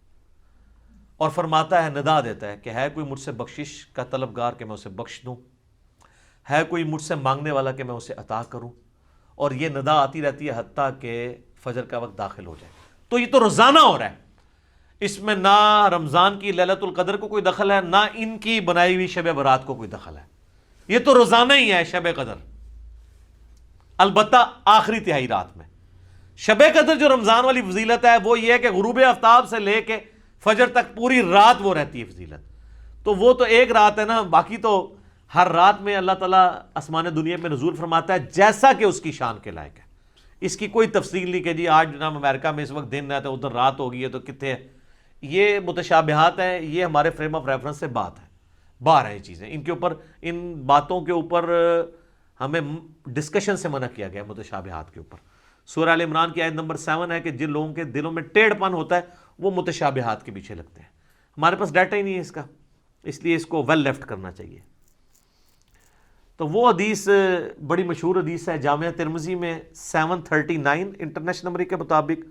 اور فرماتا ہے، ندا دیتا ہے کہ ہے کوئی مجھ سے بخشش کا طلبگار کہ میں اسے بخش دوں، ہے کوئی مجھ سے مانگنے والا کہ میں اسے عطا کروں، اور یہ ندا آتی رہتی ہے حتیٰ کہ فجر کا وقت داخل ہو جائے۔ تو یہ تو روزانہ ہو رہا ہے، اس میں نہ رمضان کی لیلۃ القدر کو کوئی دخل ہے، نہ ان کی بنائی ہوئی شب برات کو کوئی دخل ہے، یہ تو روزانہ ہی ہے شب قدر، البتہ آخری تہائی رات میں۔ شب قدر جو رمضان والی فضیلت ہے وہ یہ ہے کہ غروب آفتاب سے لے کے فجر تک پوری رات وہ رہتی ہے فضیلت، تو وہ تو ایک رات ہے نا، باقی تو ہر رات میں اللہ تعالیٰ آسمان دنیا میں نزول فرماتا ہے جیسا کہ اس کی شان کے لائق ہے۔ اس کی کوئی تفصیل نہیں کہ جی آج جناب امریکہ میں اس وقت دن ہے تو ادھر رات ہو گئی ہے تو کتنے ہے، یہ متشابہات ہیں، یہ ہمارے فریم آف ریفرنس سے بات ہے، باہر ہیں یہ چیزیں، ان کے اوپر، ان باتوں کے اوپر ہمیں ڈسکشن سے منع کیا گیا متشابہات کے اوپر۔ سورہ ال عمران کی آیت نمبر 7 ہے کہ جن لوگوں کے دلوں میں ٹیڑھ پن ہوتا ہے وہ متشابہات کے پیچھے لگتے ہیں۔ ہمارے پاس ڈیٹا ہی نہیں ہے اس کا، اس لیے اس کو ویل لیفٹ کرنا چاہیے۔ تو وہ حدیث بڑی مشہور حدیث ہے، جامعہ ترمذی میں 739 انٹرنیشنل نمبر کے مطابق،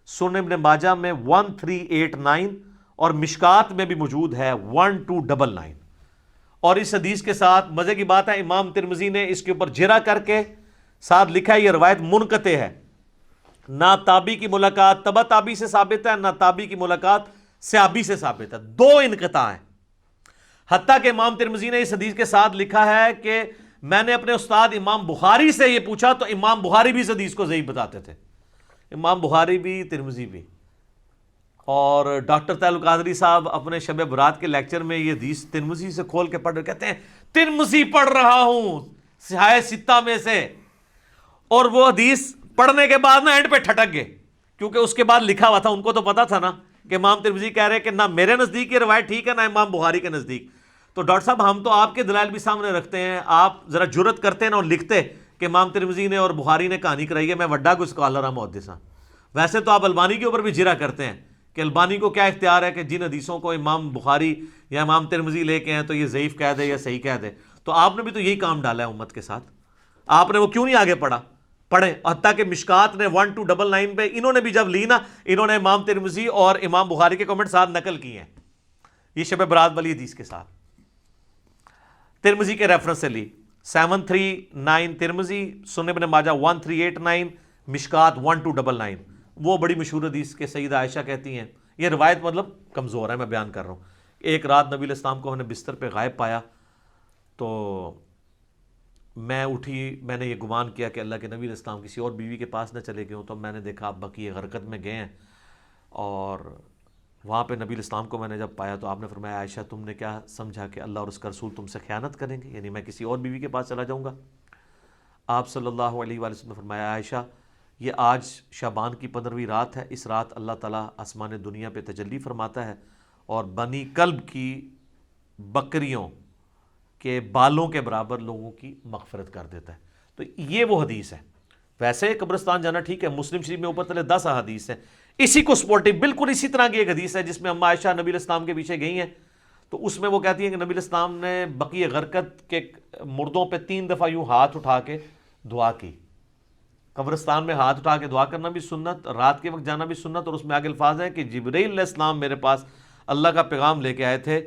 سنن ابن ماجہ میں 1389 اور مشکات میں بھی موجود ہے 1299۔ اور اس حدیث کے ساتھ مزے کی بات ہے، امام ترمذی نے اس کے اوپر جرا کر کے ساتھ لکھا ہے یہ روایت منقطع ہے، نہ تابعی کی ملاقات تبع تابعی سے ثابت ہے، نہ تابعی کی ملاقات صحابی سے ثابت ہے، دو انقطاع ہیں۔ حتیٰ کہ امام ترمذی نے اس حدیث کے ساتھ لکھا ہے کہ میں نے اپنے استاد امام بخاری سے یہ پوچھا تو امام بخاری بھی اس حدیث کو ضعیف بتاتے تھے، امام بخاری بھی، ترمذی بھی۔ اور ڈاکٹر طاہر القادری صاحب اپنے شب برات کے لیکچر میں یہ حدیث ترمذی سے کھول کے پڑھ رہے، کہتے ہیں ترمذی پڑھ رہا ہوں صحاح ستہ میں سے، اور وہ حدیث پڑھنے کے بعد نا اینڈ پہ ٹھٹک گئے، کیونکہ اس کے بعد لکھا ہوا تھا، ان کو تو پتا تھا نا کہ امام ترمذی کہہ رہے کہ نہ میرے نزدیک یہ روایت ٹھیک ہے نہ امام بخاری کے نزدیک۔ تو ڈاکٹر صاحب ہم تو آپ کے دلائل بھی سامنے رکھتے ہیں، آپ ذرا جرت کرتے ہیں نا اور لکھتے کہ امام ترمذی نے اور بخاری نے کہانی کرائی ہے، میں وڈا کوئی اسکالر ہوں، محدث ہوں۔ ویسے تو آپ البانی کے اوپر بھی جرا کرتے ہیں کہ البانی کو کیا اختیار ہے کہ جن حدیثوں کو امام بخاری یا امام ترمذی لے کے ہیں تو یہ ضعیف کہہ دے یا صحیح کہہ دے۔ تو آپ نے بھی تو یہی کام ڈالا ہے امت کے ساتھ، آپ نے وہ کیوں نہیں آگے پڑھا؟ پڑھیں۔ حتیٰ کہ مشکات نے 1299 پہ انہوں نے بھی جب لی نا، انہوں نے امام ترمذی اور امام بخاری کے کمنٹ ساتھ نقل کیے ہیں، یہ شب برات والی حدیث کے ساتھ ترمذی کے ریفرنس سے لی۔ 739 ترمذی، سنن ابن ماجہ 1389، مشکات 1299، وہ بڑی مشہور حدیث کے سیدہ عائشہ کہتی ہیں، یہ روایت مطلب کمزور ہے، میں بیان کر رہا ہوں۔ ایک رات نبی علیہ السلام کو ہم نے بستر پہ غائب پایا تو میں اٹھی، میں نے یہ گمان کیا کہ اللہ کے نبی علیہ السلام کسی اور بیوی کے پاس نہ چلے گئے ہوں، تو میں نے دیکھا ابا کی غرقت میں گئے ہیں، اور وہاں پہ نبی علیہ السلام کو میں نے جب پایا تو آپ نے فرمایا عائشہ تم نے کیا سمجھا کہ اللہ اور اس کا رسول تم سے خیانت کریں گے، یعنی میں کسی اور بیوی کے پاس چلا جاؤں گا؟ آپ صلی اللہ علیہ وآلہ وسلم نے فرمایا عائشہ یہ آج شعبان کی 15ویں رات ہے، اس رات اللہ تعالیٰ آسمان دنیا پہ تجلی فرماتا ہے اور بنی کلب کی بکریوں کے بالوں کے برابر لوگوں کی مغفرت کر دیتا ہے۔ تو یہ وہ حدیث ہے۔ ویسے قبرستان جانا ٹھیک ہے، مسلم شریف میں اوپر تلے 10 احادیث ہیں، اسی کو سپورٹی بالکل اسی طرح کی ایک حدیث ہے جس میں اما عائشہ نبی علیہ السلام کے پیچھے گئی ہیں، تو اس میں وہ کہتی ہیں کہ نبی علیہ السلام نے بقیع غرقت کے مردوں پہ 3 دفعہ یوں ہاتھ اٹھا کے دعا کی۔ قبرستان میں ہاتھ اٹھا کے دعا کرنا بھی سنت، رات کے وقت جانا بھی سنت، اور اس میں آگے الفاظ ہیں کہ جبرائیل علیہ السلام میرے پاس اللہ کا پیغام لے کے آئے تھے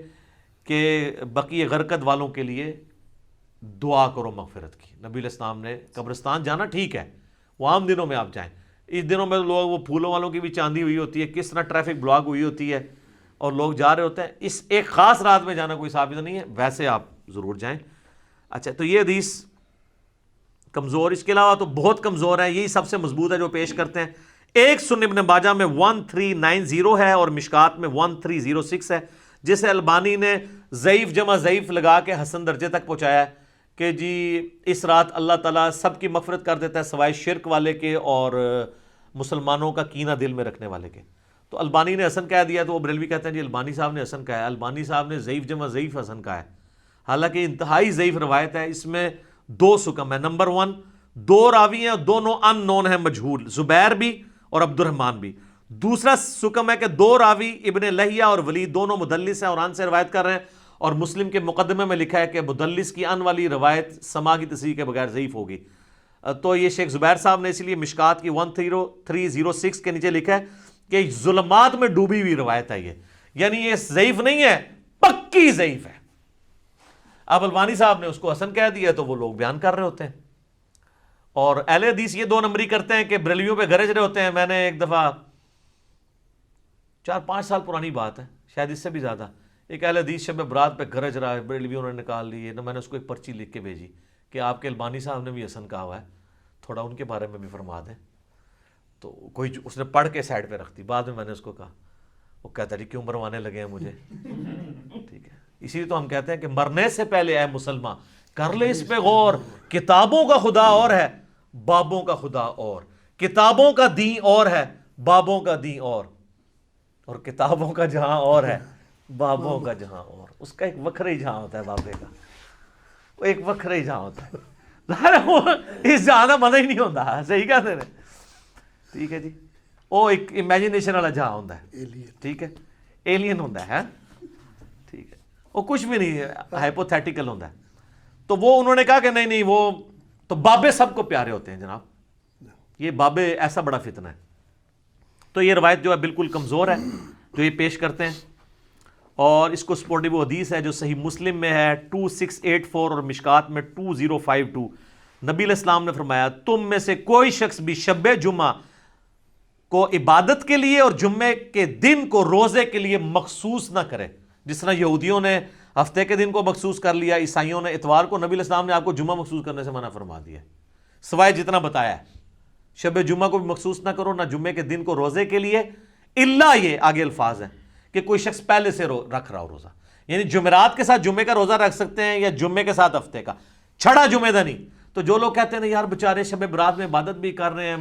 کہ بقیع غرقت والوں کے لیے دعا کرو مغفرت کی۔ نبی علیہ السلام نے قبرستان جانا ٹھیک ہے، وہ عام دنوں میں آپ جائیں، اس دنوں میں لوگ وہ پھولوں والوں کی بھی چاندی ہوئی ہوتی ہے، کس طرح ٹریفک بلاک ہوئی ہوتی ہے اور لوگ جا رہے ہوتے ہیں، اس ایک خاص رات میں جانا کوئی ثابت نہیں ہے، ویسے آپ ضرور جائیں۔ اچھا تو یہ حدیث کمزور، اس کے علاوہ تو بہت کمزور ہے، یہی سب سے مضبوط ہے جو پیش کرتے ہیں۔ ایک سنن ابن ماجہ میں 1390 ہے اور مشکات میں 1306 ہے، جسے البانی نے ضعیف جمع ضعیف لگا کے حسن درجے تک پہنچایا ہے کہ جی اس رات اللہ تعالیٰ سب کی مغفرت کر دیتا ہے سوائے شرک والے کے اور مسلمانوں کا کینہ دل میں رکھنے والے کے۔ تو البانی نے حسن کہہ دیا تو وہ بریلوی کہتے ہیں جی البانی صاحب نے حسن کہا ہے، البانی صاحب نے ضعیف جمع ضعیف حسن کہا ہے، حالانکہ انتہائی ضعیف روایت ہے، اس میں 2 سکم ہے۔ نمبر 1 2 راوی ہیں، دونوں ان نون ہیں، مجہول، زبیر بھی اور عبد الرحمن بھی۔ دوسرا سکم ہے کہ 2 راوی ابن لہیہ اور ولید دونوں مدلس ہیں اور ان سے روایت کر رہے ہیں، اور مسلم کے مقدمے میں لکھا ہے کہ مدلس کی ان والی روایت سما کی تصحیح کے بغیر ضعیف ہوگی. تو یہ شیخ زبیر صاحب نے اسی لیے مشکات کی 1306 کے نیچے لکھا ہے کہ ظلمات میں ڈوبی ہوئی روایت ہے یہ، یعنی یہ ضعیف نہیں ہے، پکی ضعیف ہے. اب البانی صاحب نے اس کو حسن کہہ دیا تو وہ لوگ بیان کر رہے ہوتے ہیں. اور اہل حدیث یہ 2 نمبری کرتے ہیں کہ بریلویوں پہ گرج رہے ہوتے ہیں. میں نے ایک دفعہ 4-5 سال پرانی بات ہے، شاید اس سے بھی زیادہ، ایک اہل حدیث شب برات پہ گرج رہا ہے، بریلویوں نے نکال لی ہے. میں نے اس کو ایک پرچی لکھ کے بھیجی کہ آپ کے البانی صاحب نے بھی حسن کہا ہوا ہے، تھوڑا ان کے بارے میں بھی فرما دیں. تو کوئی اس نے پڑھ کے سائڈ پہ رکھ دی. بعد میں نے اس کو کہا، وہ کہتا جی کیوں مروانے لگے ہیں مجھے. ٹھیک ہے، اسی لیے تو ہم کہتے ہیں کہ مرنے سے پہلے اے مسلمان کر لے اس پہ غور. کتابوں کا خدا اور ہے، بابوں کا خدا اور. کتابوں کا دین اور ہے، بابوں کا دین اور کتابوں کا جہاں اور ہے، بابوں کا جہاں اور. اس کا ایک وکھرا ہی جہاں ہوتا ہے بابے کا، وہ ایک وکھرا ہی جہاں ہوتا ہے. اس جہاں کا مزہ ہی نہیں ہوتا. صحیح کہتے ہیں. ٹھیک ہے جی، وہ ایک امیجنیشن والا جہاں ہوتا ہے. ٹھیک ہے، ایلین ہوتا ہے. ٹھیک ہے، وہ کچھ بھی نہیں ہے، ہائپوتھیٹیکل ہوتا ہے. تو وہ انہوں نے کہا کہ نہیں وہ تو بابے سب کو پیارے ہوتے ہیں جناب. یہ بابے ایسا بڑا فتنہ ہے. تو یہ روایت جو ہے بالکل کمزور ہے جو یہ پیش کرتے ہیں. اور اس کو سپورٹیو حدیث ہے جو صحیح مسلم میں ہے 2684 اور مشکات میں 2052. نبی علیہ السلام نے فرمایا تم میں سے کوئی شخص بھی شب جمعہ کو عبادت کے لیے اور جمعے کے دن کو روزے کے لیے مخصوص نہ کرے. جس طرح یہودیوں نے ہفتے کے دن کو مخصوص کر لیا، عیسائیوں نے اتوار کو، نبی علیہ السلام نے آپ کو جمعہ مخصوص کرنے سے منع فرما دیا سوائے جتنا بتایا ہے. شب جمعہ کو بھی مخصوص نہ کرو، نہ جمعے کے دن کو روزے کے لیے، الا یہ آگے الفاظ ہیں کہ کوئی شخص پہلے سے رکھ رہا ہو روزہ. یعنی جمعرات کے ساتھ جمعے کا روزہ رکھ سکتے ہیں یا جمعے کے ساتھ ہفتے کا، چھڑا جمعے دا نہیں. تو جو لوگ کہتے ہیں یار بیچارے شب برات میں عبادت بھی کر رہے ہیں،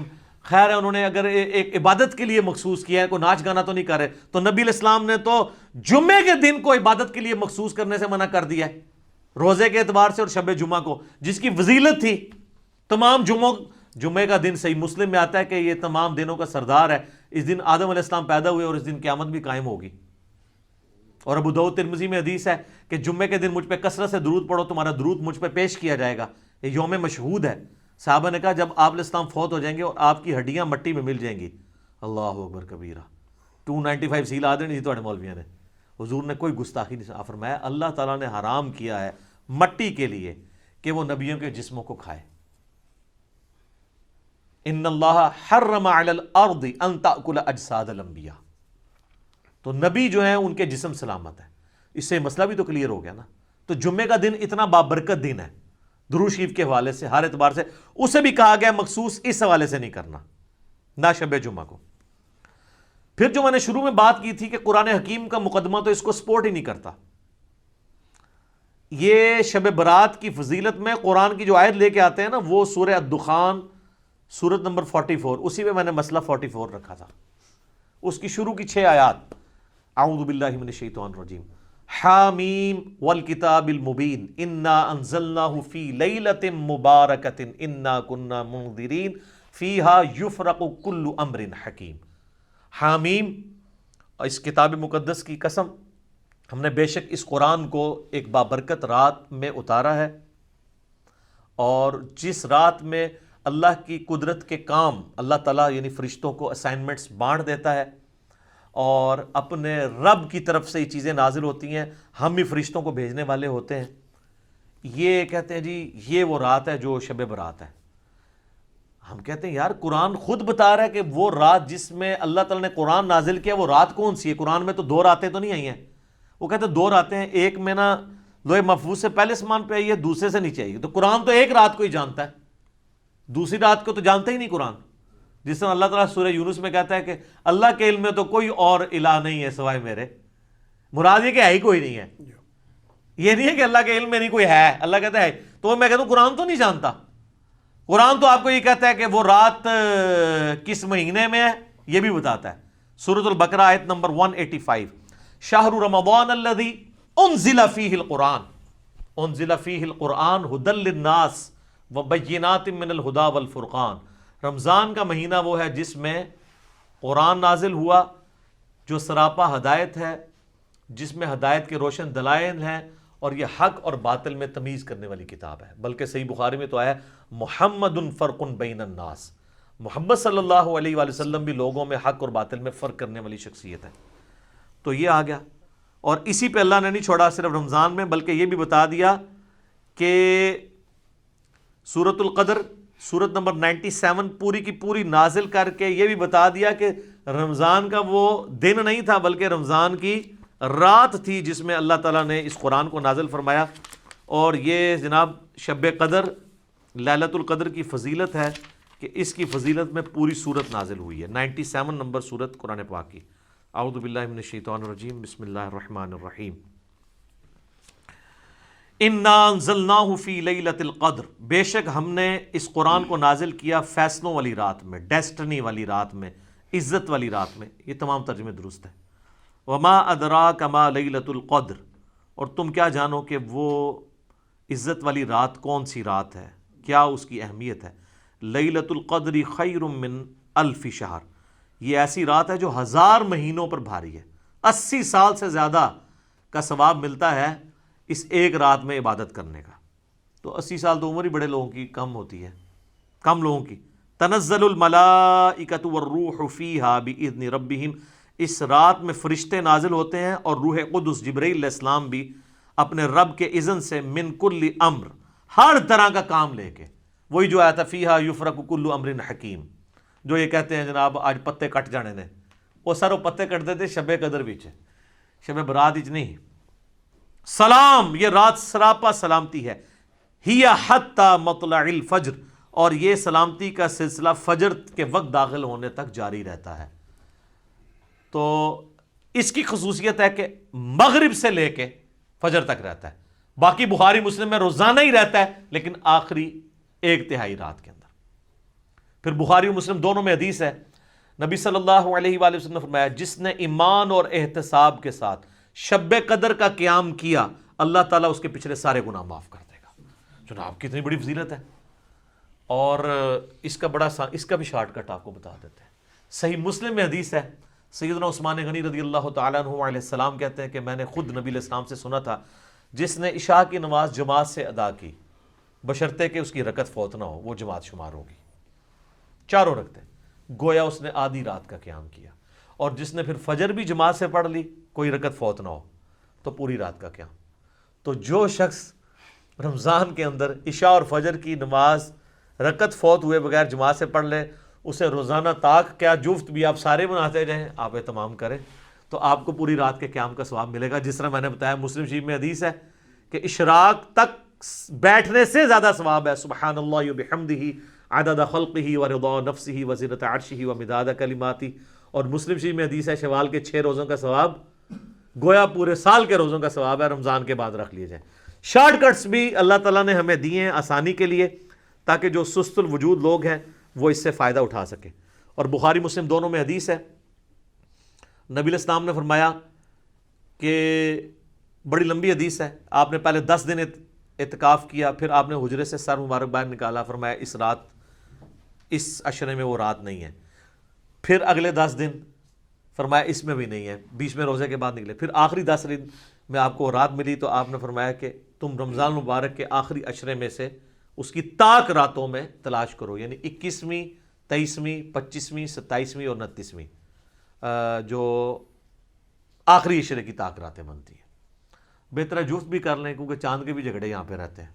خیر ہے انہوں نے اگر ایک عبادت کے لیے مخصوص کیا ہے، کوئی ناچ گانا تو نہیں کر رہے. تو نبی علیہ السلام نے تو جمعے کے دن کو عبادت کے لیے مخصوص کرنے سے منع کر دیا ہے، روزے کے اعتبار سے اور شب جمعہ کو، جس کی فضیلت تھی. تمام جمعے کا دن صحیح مسلم میں آتا ہے کہ یہ تمام دنوں کا سردار ہے. اس دن آدم علیہ السلام پیدا ہوئے اور اس دن قیامت بھی قائم ہوگی. اور ابو داؤد ترمذی میں حدیث ہے کہ جمعے کے دن مجھ پہ کثرت سے درود پڑھو، تمہارا درود مجھ پہ پیش کیا جائے گا. یہ یوم مشہود ہے. صحابہ نے کہا جب آپ علیہ السلام فوت ہو جائیں گے اور آپ کی ہڈیاں مٹی میں مل جائیں گی. اللہ اکبر کبیرہ. 295 سیل آ دینی تھی تھوڑے مولویوں نے. حضور نے کوئی گستاخی نہیں فرمایا. اللہ تعالیٰ نے حرام کیا ہے مٹی کے لیے کہ وہ نبیوں کے جسموں کو کھائے. ان اللہ حرم علی الارض ان تأکل اجساد الانبیاء. تو نبی جو ہیں ان کے جسم سلامت ہے. اس سے مسئلہ بھی تو کلیئر ہو گیا نا. تو جمعے کا دن اتنا بابرکت دن ہے درود شریف کے حوالے سے، ہر اعتبار سے. اسے بھی کہا گیا مخصوص اس حوالے سے نہیں کرنا، نہ شب جمعہ کو. پھر جو میں نے شروع میں بات کی تھی کہ قرآن حکیم کا مقدمہ تو اس کو سپورٹ ہی نہیں کرتا. یہ شب برات کی فضیلت میں قرآن کی جو آیت لے کے آتے ہیں نا، وہ سورہ الدخان سورت نمبر 44، اسی میں نے مسئلہ 44 رکھا تھا. اس کی شروع کی 6 آیات، اعوذ باللہ من الشیطان الرجیم، حامیم والکتاب المبین انا انزلناہ فی لیلۃ مبارکۃ انا کنا منذرین فیہا یفرق کل امر حکیم. حامیم، اس کتاب مقدس کی قسم، ہم نے بے شک اس قرآن کو ایک بابرکت رات میں اتارا ہے، اور جس رات میں اللہ کی قدرت کے کام اللہ تعالیٰ یعنی فرشتوں کو اسائنمنٹس بانٹ دیتا ہے اور اپنے رب کی طرف سے یہ چیزیں نازل ہوتی ہیں، ہم بھی فرشتوں کو بھیجنے والے ہوتے ہیں. یہ کہتے ہیں جی یہ وہ رات ہے جو شب برات ہے. ہم کہتے ہیں یار قرآن خود بتا رہا ہے کہ وہ رات جس میں اللہ تعالیٰ نے قرآن نازل کیا وہ رات کون سی ہے؟ قرآن میں تو 2 راتیں تو نہیں آئی ہیں. وہ کہتے ہیں 2 راتیں ہیں، ایک میں نا لوح محفوظ سے پہلے اسمان پہ آئی ہے، دوسرے سے نیچے آئی ہے. تو قرآن تو ایک رات کو ہی جانتا ہے، دوسری رات کو تو جانتا ہی نہیں قرآن. جس طرح اللہ تعالیٰ سورہ یونس میں کہتا ہے کہ اللہ کے علم میں تو کوئی اور الہ نہیں ہے سوائے میرے. مراد یہ کہ ہے ہی کوئی نہیں ہے. یہ نہیں ہے کہ اللہ کے علم میں نہیں کوئی ہے، اللہ کہتا ہے. تو میں کہتا ہوں قرآن تو نہیں جانتا. قرآن تو آپ کو یہ کہتا ہے کہ وہ رات کس مہینے میں ہے یہ بھی بتاتا ہے. سورۃ البقرہ آیت نمبر 185، شہر رمضان الذی انزل فیہ القرآن، انزل فیہ القرآن ھدی للناس وبینات من الہدی والفرقان. رمضان کا مہینہ وہ ہے جس میں قرآن نازل ہوا جو سراپا ہدایت ہے، جس میں ہدایت کے روشن دلائل ہیں اور یہ حق اور باطل میں تمیز کرنے والی کتاب ہے۔ بلکہ صحیح بخاری میں تو آیا محمد فرق بین الناس، محمد صلی اللہ علیہ وآلہ وسلم بھی لوگوں میں حق اور باطل میں فرق کرنے والی شخصیت ہے۔ تو یہ آ گیا، اور اسی پہ اللہ نے نہیں چھوڑا صرف رمضان میں، بلکہ یہ بھی بتا دیا کہ سورۃ القدر سورت نمبر 97 پوری کی پوری نازل کر کے یہ بھی بتا دیا کہ رمضان کا وہ دن نہیں تھا بلکہ رمضان کی رات تھی جس میں اللہ تعالیٰ نے اس قرآن کو نازل فرمایا۔ اور یہ جناب شب قدر لیلۃ القدر کی فضیلت ہے کہ اس کی فضیلت میں پوری سورت نازل ہوئی ہے، 97 نمبر سورت قرآن پاک کی۔ اعوذ باللہ من الشیطان الرجیم، بسم اللہ الرحمن الرحیم۔ انا انزلناہ فی لیلۃ القدر، بے شک ہم نے اس قرآن کو نازل کیا فیصلوں والی رات میں، ڈیسٹنی والی رات میں، عزت والی رات میں۔ یہ تمام ترجمے درست ہیں۔ وما ادراک ما لیلۃ القدر، اور تم کیا جانو کہ وہ عزت والی رات کون سی رات ہے، کیا اس کی اہمیت ہے۔ لیلۃ القدر خیر من الف شہر، یہ ایسی رات ہے جو 1000 مہینوں پر بھاری ہے۔ 80 سال سے زیادہ کا ثواب ملتا ہے اس ایک رات میں عبادت کرنے کا۔ تو 80 سال تو عمر ہی بڑے لوگوں کی کم ہوتی ہے، کم لوگوں کی۔ تنزل الملائکۃ والروح فیہا باذن ربہم، اس رات میں فرشتے نازل ہوتے ہیں اور روح قدس جبرائیل علیہ السلام بھی اپنے رب کے اذن سے، من کل امر، ہر طرح کا کام لے کے۔ وہی جو آیا تھا فیہا یفرق کل امر حکیم، جو یہ کہتے ہیں جناب آج پتے کٹ جانے نے، وہ ساروں پتے کٹتے تھے شب قدر وچ، شب برات وچ نہیں۔ سلام، یہ رات سراپا سلامتی ہے۔ ہی حتی مطلع الفجر، اور یہ سلامتی کا سلسلہ فجر کے وقت داخل ہونے تک جاری رہتا ہے۔ تو اس کی خصوصیت ہے کہ مغرب سے لے کے فجر تک رہتا ہے۔ باقی بخاری مسلم میں روزانہ ہی رہتا ہے، لیکن آخری 1/3 رات کے اندر۔ پھر بخاری و مسلم دونوں میں حدیث ہے، نبی صلی اللہ علیہ وآلہ وسلم نے فرمایا جس نے ایمان اور احتساب کے ساتھ شب قدر کا قیام کیا، اللہ تعالیٰ اس کے پچھلے سارے گناہ معاف کر دے گا۔ جناب کتنی بڑی فضیلت ہے۔ اور اس کا بھی شارٹ کٹ آپ کو بتا دیتے ہیں۔ صحیح مسلم میں حدیث ہے، سیدنا عثمان غنی رضی اللہ تعالیٰ عنہ علیہ السلام کہتے ہیں کہ میں نے خود نبی علیہ السلام سے سنا تھا، جس نے عشاء کی نماز جماعت سے ادا کی بشرطے کہ اس کی رکعت فوت نہ ہو، وہ جماعت شمار ہوگی، چاروں رکعتیں، گویا اس نے آدھی رات کا قیام کیا۔ اور جس نے پھر فجر بھی جماعت سے پڑھ لی، کوئی رکعت فوت نہ ہو، تو پوری رات کا قیام۔ تو جو شخص رمضان کے اندر عشاء اور فجر کی نماز رکعت فوت ہوئے بغیر جماعت سے پڑھ لے، اسے روزانہ طاق کیا جفت بھی آپ سارے بناتے جائیں، آپ اہتمام کریں، تو آپ کو پوری رات کے قیام کا ثواب ملے گا۔ جس طرح میں نے بتایا مسلم شریف میں حدیث ہے کہ اشراق تک بیٹھنے سے زیادہ ثواب ہے۔ سبحان اللہ وبحمدہ عدد خلقہ ورضا نفسہ وزنۃ عرشہ ومداد کلماتہ۔ اور مسلم شریف میں حدیث ہے شوال کے 6 روزوں کا ثواب گویا پورے سال کے روزوں کا ثواب ہے، رمضان کے بعد رکھ لیے جائیں۔ شارٹ کٹس بھی اللہ تعالیٰ نے ہمیں دیے ہیں آسانی کے لیے، تاکہ جو سست الوجود لوگ ہیں وہ اس سے فائدہ اٹھا سکیں۔ اور بخاری مسلم دونوں میں حدیث ہے، نبی علیہ السلام نے فرمایا کہ بڑی لمبی حدیث ہے، آپ نے پہلے 10 دن اعتکاف کیا، پھر آپ نے حجرے سے سر مبارک باہر نکالا، فرمایا اس رات، اس عشرے میں وہ رات نہیں ہے۔ پھر اگلے 10 دن فرمایا اس میں بھی نہیں ہے، بیچ میں روزے کے بعد نکلے، پھر آخری 10 دن میں آپ کو رات ملی، تو آپ نے فرمایا کہ تم رمضان مبارک کے آخری عشرے میں سے اس کی طاق راتوں میں تلاش کرو، یعنی 21ویں 23ویں 25ویں 27ویں اور 29ویں جو آخری عشرے کی طاق راتیں بنتی ہیں۔ بہتر ہے جفت بھی کر لیں، کیونکہ چاند کے بھی جھگڑے یہاں پہ رہتے ہیں،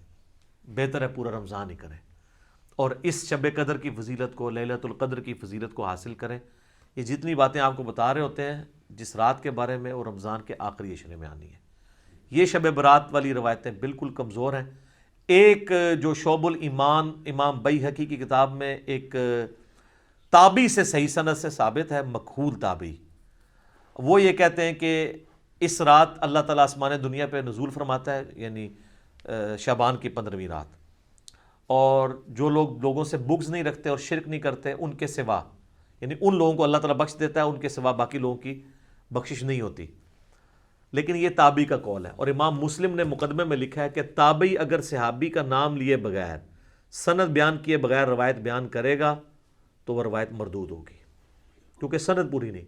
بہتر ہے پورا رمضان ہی کریں اور اس شب قدر کی فضیلت کو، لیلۃ القدر کی فضیلت کو حاصل کریں۔ یہ جتنی باتیں آپ کو بتا رہے ہوتے ہیں جس رات کے بارے میں، وہ رمضان کے آخری عشرے میں آنی ہے۔ یہ شب برات والی روایتیں بالکل کمزور ہیں۔ ایک جو شعب الایمان امام بیہقی کی کتاب میں ایک تابعی سے صحیح سند سے ثابت ہے، مکحول تابعی، وہ یہ کہتے ہیں کہ اس رات اللہ تعالیٰ آسمان دنیا پہ نزول فرماتا ہے، یعنی شعبان کی 15ویں رات، اور جو لوگ لوگوں سے بغض نہیں رکھتے اور شرک نہیں کرتے، ان کے سوا، یعنی ان لوگوں کو اللہ تعالیٰ بخش دیتا ہے، ان کے سوا باقی لوگوں کی بخشش نہیں ہوتی۔ لیکن یہ تابعی کا قول ہے، اور امام مسلم نے مقدمے میں لکھا ہے کہ تابعی اگر صحابی کا نام لیے بغیر، سند بیان کیے بغیر روایت بیان کرے گا تو وہ روایت مردود ہوگی، کیونکہ سند پوری نہیں۔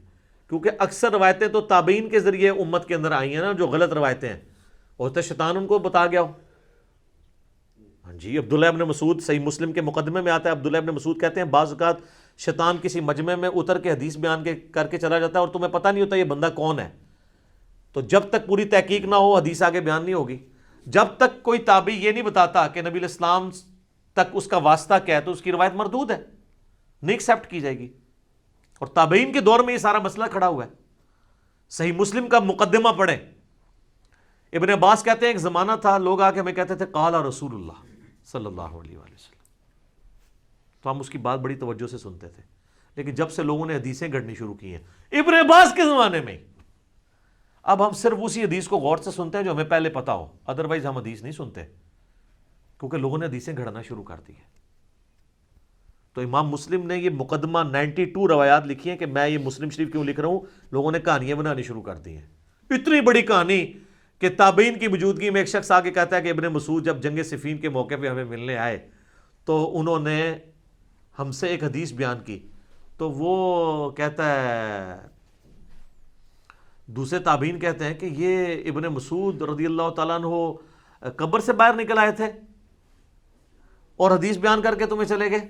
کیونکہ اکثر روایتیں تو تابعین کے ذریعے امت کے اندر آئی ہیں نا، جو غلط روایتیں ہیں، اور تو شیطان ان کو بتا گیا ہو. ہاں جی، عبداللہ ابن مسعود صحیح مسلم کے مقدمے میں آتا ہے، عبداللہ ابن مسعود کہتے ہیں بعض اوقات شیطان کسی مجمع میں اتر کے حدیث بیان کر کے چلا جاتا ہے اور تمہیں پتہ نہیں ہوتا یہ بندہ کون ہے. تو جب تک پوری تحقیق نہ ہو حدیث آگے بیان نہیں ہوگی. جب تک کوئی تابعی یہ نہیں بتاتا کہ نبی علیہ السلام تک اس کا واسطہ کیا ہے تو اس کی روایت مردود ہے، نہیں ایکسیپٹ کی جائے گی. اور تابعین کے دور میں یہ سارا مسئلہ کھڑا ہوا ہے. صحیح مسلم کا مقدمہ پڑھیں. ابن عباس کہتے ہیں ایک زمانہ تھا لوگ آ کے ہمیں کہتے تھے قال رسول اللہ صلی اللہ علیہ وآلہ وسلم، تو ہم اس کی بات بڑی توجہ سے سنتے تھے. لیکن جب سے لوگوں نے حدیثیں گھڑنی شروع کی ہیں ابن عباس کے زمانے میں، اب ہم صرف اسی حدیث کو غور سے سنتے ہیں جو ہمیں پہلے پتا ہو، ادروائز ہم حدیث نہیں سنتے، کیونکہ لوگوں نے حدیثیں گھڑنا شروع کر دی ہیں. تو امام مسلم نے یہ مقدمہ 92 روایات لکھی ہیں کہ میں یہ مسلم شریف کیوں لکھ رہا ہوں، لوگوں نے کہانیاں بنانی شروع کر دی ہیں. اتنی بڑی کہانی کہ تابعین کی موجودگی میں ایک شخص آگے کہتا ہے کہ ابن مسعود جب جنگ صفین کے موقع پہ ہمیں ملنے آئے تو انہوں نے ہم سے ایک حدیث بیان کی. تو وہ کہتا ہے، دوسرے تابعین کہتے ہیں کہ یہ ابن مسعود رضی اللہ تعالیٰ عنہ قبر سے باہر نکل آئے تھے اور حدیث بیان کر کے تمہیں چلے گئے.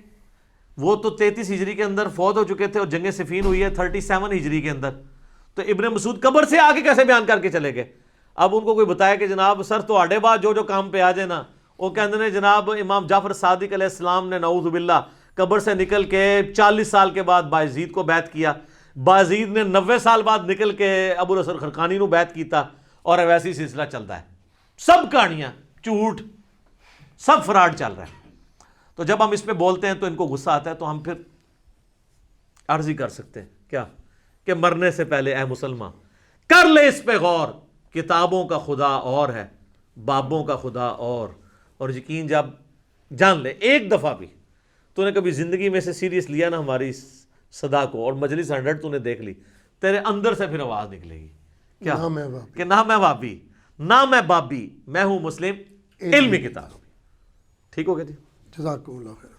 وہ تو 33 ہجری کے اندر فوت ہو چکے تھے اور جنگ صفین ہوئی ہے 37 ہجری کے اندر. تو ابن مسعود قبر سے آگے کیسے بیان کر کے چلے گئے؟ اب ان کو کوئی بتایا کہ جناب سر تو آڈے بعد جو کام پہ آ جائے نا، وہ کہتے ہیں جناب امام جعفر صادق علیہ السلام نے نعوذ باللہ قبر سے نکل کے 40 سال کے بعد بايزيد کو بیعت کیا، بايزيد نے 90 سال بعد نکل کے ابو الحسن خرقانی نو بیعت کیتا، اور ویسی سلسلہ چلتا ہے. سب کہانیاں جھوٹ، سب فراڈ چل رہا ہے. تو جب ہم اس پہ بولتے ہیں تو ان کو غصہ آتا ہے، تو ہم پھر عرض ہی کر سکتے ہیں کیا کہ مرنے سے پہلے اے مسلمان کر لے اس پہ غور، کتابوں کا خدا اور ہے، بابوں کا خدا اور یقین جب جان لے ایک دفعہ بھی تو نے کبھی زندگی میں سے سیریس لیا نا ہماری صدا کو، اور مجلس 100 تو نے دیکھ لی، تیرے اندر سے پھر آواز نکلے گی کیا کہ نہ میں وابی نہ میں بابی، میں ہوں مسلم علمی کتاب. ٹھیک ہو گیا جی، جزاکم اللہ خیر.